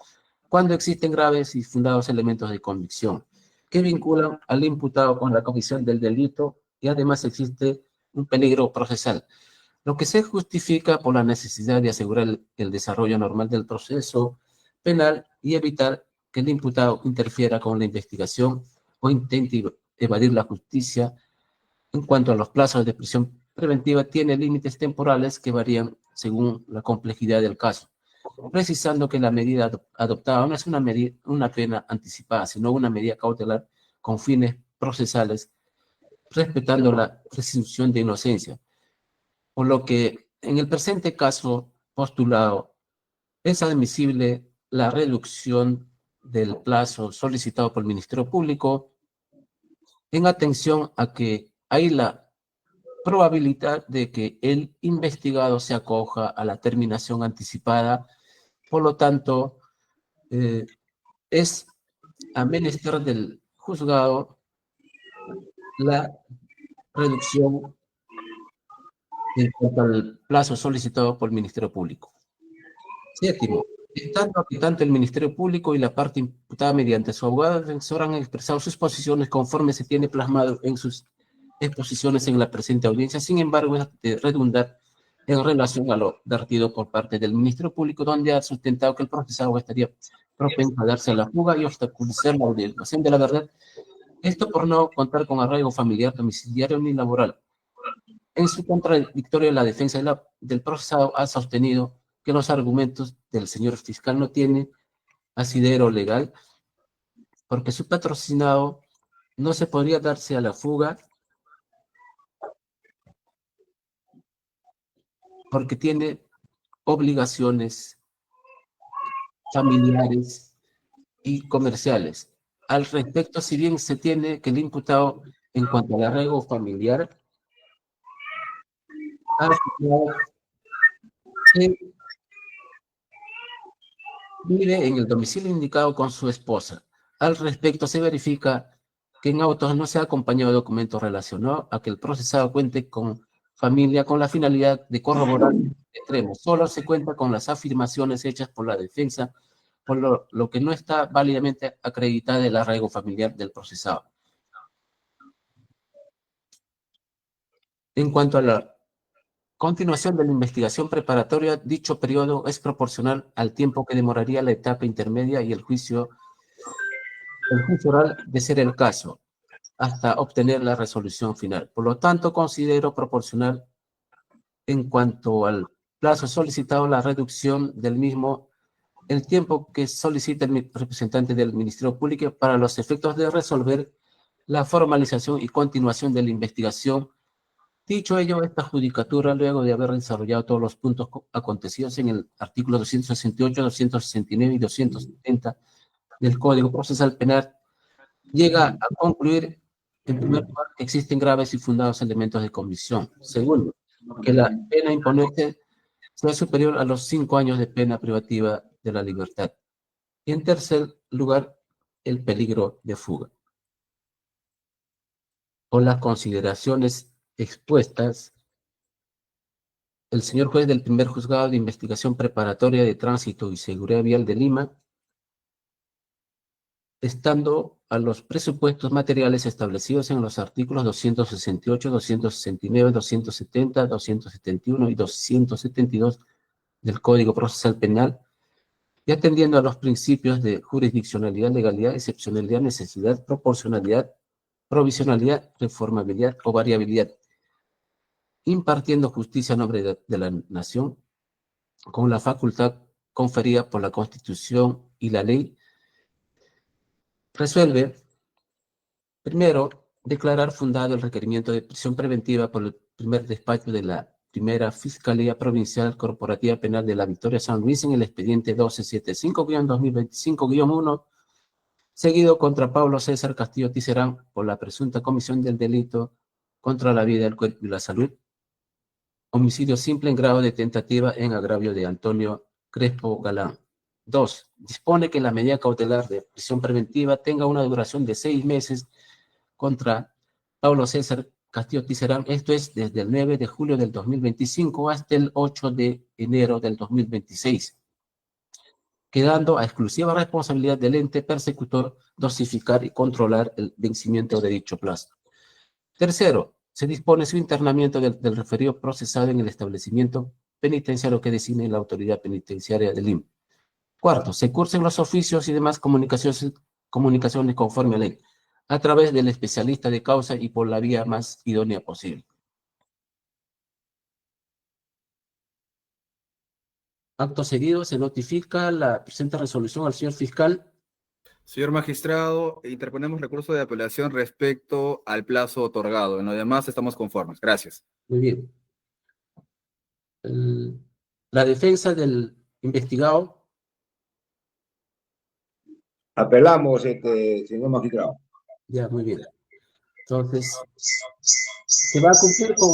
cuando existen graves y fundados elementos de convicción que vinculan al imputado con la comisión del delito y además existe un peligro procesal, lo que se justifica por la necesidad de asegurar el desarrollo normal del proceso penal y evitar que el imputado interfiera con la investigación o intente evadir la justicia. En cuanto a los plazos de prisión preventiva, tiene límites temporales que varían según la complejidad del caso, precisando que la medida adoptada no es una pena anticipada, sino una medida cautelar con fines procesales, respetando la presunción de inocencia. Por lo que en el presente caso postulado es admisible la reducción del plazo solicitado por el Ministerio Público en atención a que hay la probabilidad de que el investigado se acoja a la terminación anticipada. Por lo tanto, es a menester del juzgado la reducción en cuanto al plazo solicitado por el Ministerio Público. Séptimo, estando que tanto el Ministerio Público y la parte imputada mediante su abogado defensor han expresado sus posiciones conforme se tiene plasmado en sus exposiciones en la presente audiencia. Sin embargo, es de redundar en relación a lo vertido por parte del Ministerio Público, donde ha sustentado que el procesado estaría propenso a darse a la fuga y obstaculizar la averiguación de la verdad. Esto por no contar con arraigo familiar, domiciliario ni laboral. En su contradictorio, la defensa del procesado ha sostenido que los argumentos del señor fiscal no tienen asidero legal, porque su patrocinado no se podría darse a la fuga porque tiene obligaciones familiares y comerciales. Al respecto, si bien se tiene que el imputado, en cuanto al arraigo familiar, ha afirmado que vive en el domicilio indicado con su esposa. Al respecto, se verifica que en autos no se ha acompañado de documentos relacionados a que el procesado cuente con familia con la finalidad de corroborar extremos. Solo se cuenta con las afirmaciones hechas por la defensa, por lo que no está válidamente acreditada el arraigo familiar del procesado. En cuanto a la continuación de la investigación preparatoria, dicho periodo es proporcional al tiempo que demoraría la etapa intermedia y el juicio oral, de ser el caso, hasta obtener la resolución final. Por lo tanto, considero proporcional en cuanto al plazo solicitado la reducción del mismo, el tiempo que solicita el representante del Ministerio Público para los efectos de resolver la formalización y continuación de la investigación. Dicho ello, esta judicatura, luego de haber desarrollado todos los puntos acontecidos en el artículo 268, 269 y 270 del Código Procesal Penal, llega a concluir, en primer lugar, que existen graves y fundados elementos de comisión. Segundo, que la pena imponente sea superior a los 5 años de pena privativa de la libertad. Y en tercer lugar, el peligro de fuga. Con las consideraciones expuestas, el señor juez del primer juzgado de investigación preparatoria de tránsito y seguridad vial de Lima, estando a los presupuestos materiales establecidos en los artículos 268, 269, 270, 271 y 272 del Código Procesal Penal, y atendiendo a los principios de jurisdiccionalidad, legalidad, excepcionalidad, necesidad, proporcionalidad, provisionalidad, reformabilidad o variabilidad, impartiendo justicia a nombre de la nación, con la facultad conferida por la Constitución y la ley, resuelve, primero, declarar fundado el requerimiento de prisión preventiva por el primer despacho de la Primera Fiscalía Provincial Corporativa Penal de la Victoria San Luis en el expediente 1275-2025-1, seguido contra Pablo César Castillo Tiserán por la presunta comisión del delito contra la vida, el cuerpo y la salud, homicidio simple en grado de tentativa en agravio de Antonio Crespo Galán. 2. Dispone que la medida cautelar de prisión preventiva tenga una duración de 6 meses contra Pablo César Castillo Tiserán, esto es desde el 9 de julio del 2025 hasta el 8 de enero del 2026, quedando a exclusiva responsabilidad del ente persecutor dosificar y controlar el vencimiento de dicho plazo. Tercero, se dispone su internamiento del referido procesado en el establecimiento penitenciario que designe la autoridad penitenciaria del Lima. Cuarto, se cursen los oficios y demás comunicaciones conforme a ley, a través del especialista de causa y por la vía más idónea posible. Acto seguido, se notifica la presente resolución al señor fiscal. Señor magistrado, interponemos recurso de apelación respecto al plazo otorgado. En lo demás estamos conformes. Gracias. Muy bien. La defensa del investigado. Apelamos, señor magistrado. Ya, muy bien. Entonces, se va a cumplir con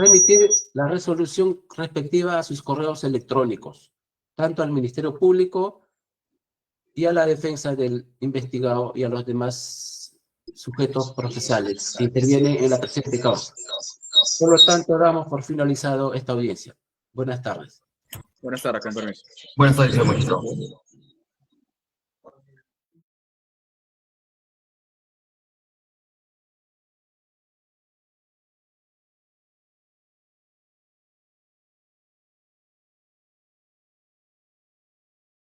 remitir la resolución respectiva a sus correos electrónicos, tanto al Ministerio Público y a la defensa del investigado y a los demás sujetos procesales que intervienen en la presente causa. Por lo tanto, damos por finalizado esta audiencia. Buenas tardes. Buenas tardes, con permiso. Buenas tardes, señor magistrado.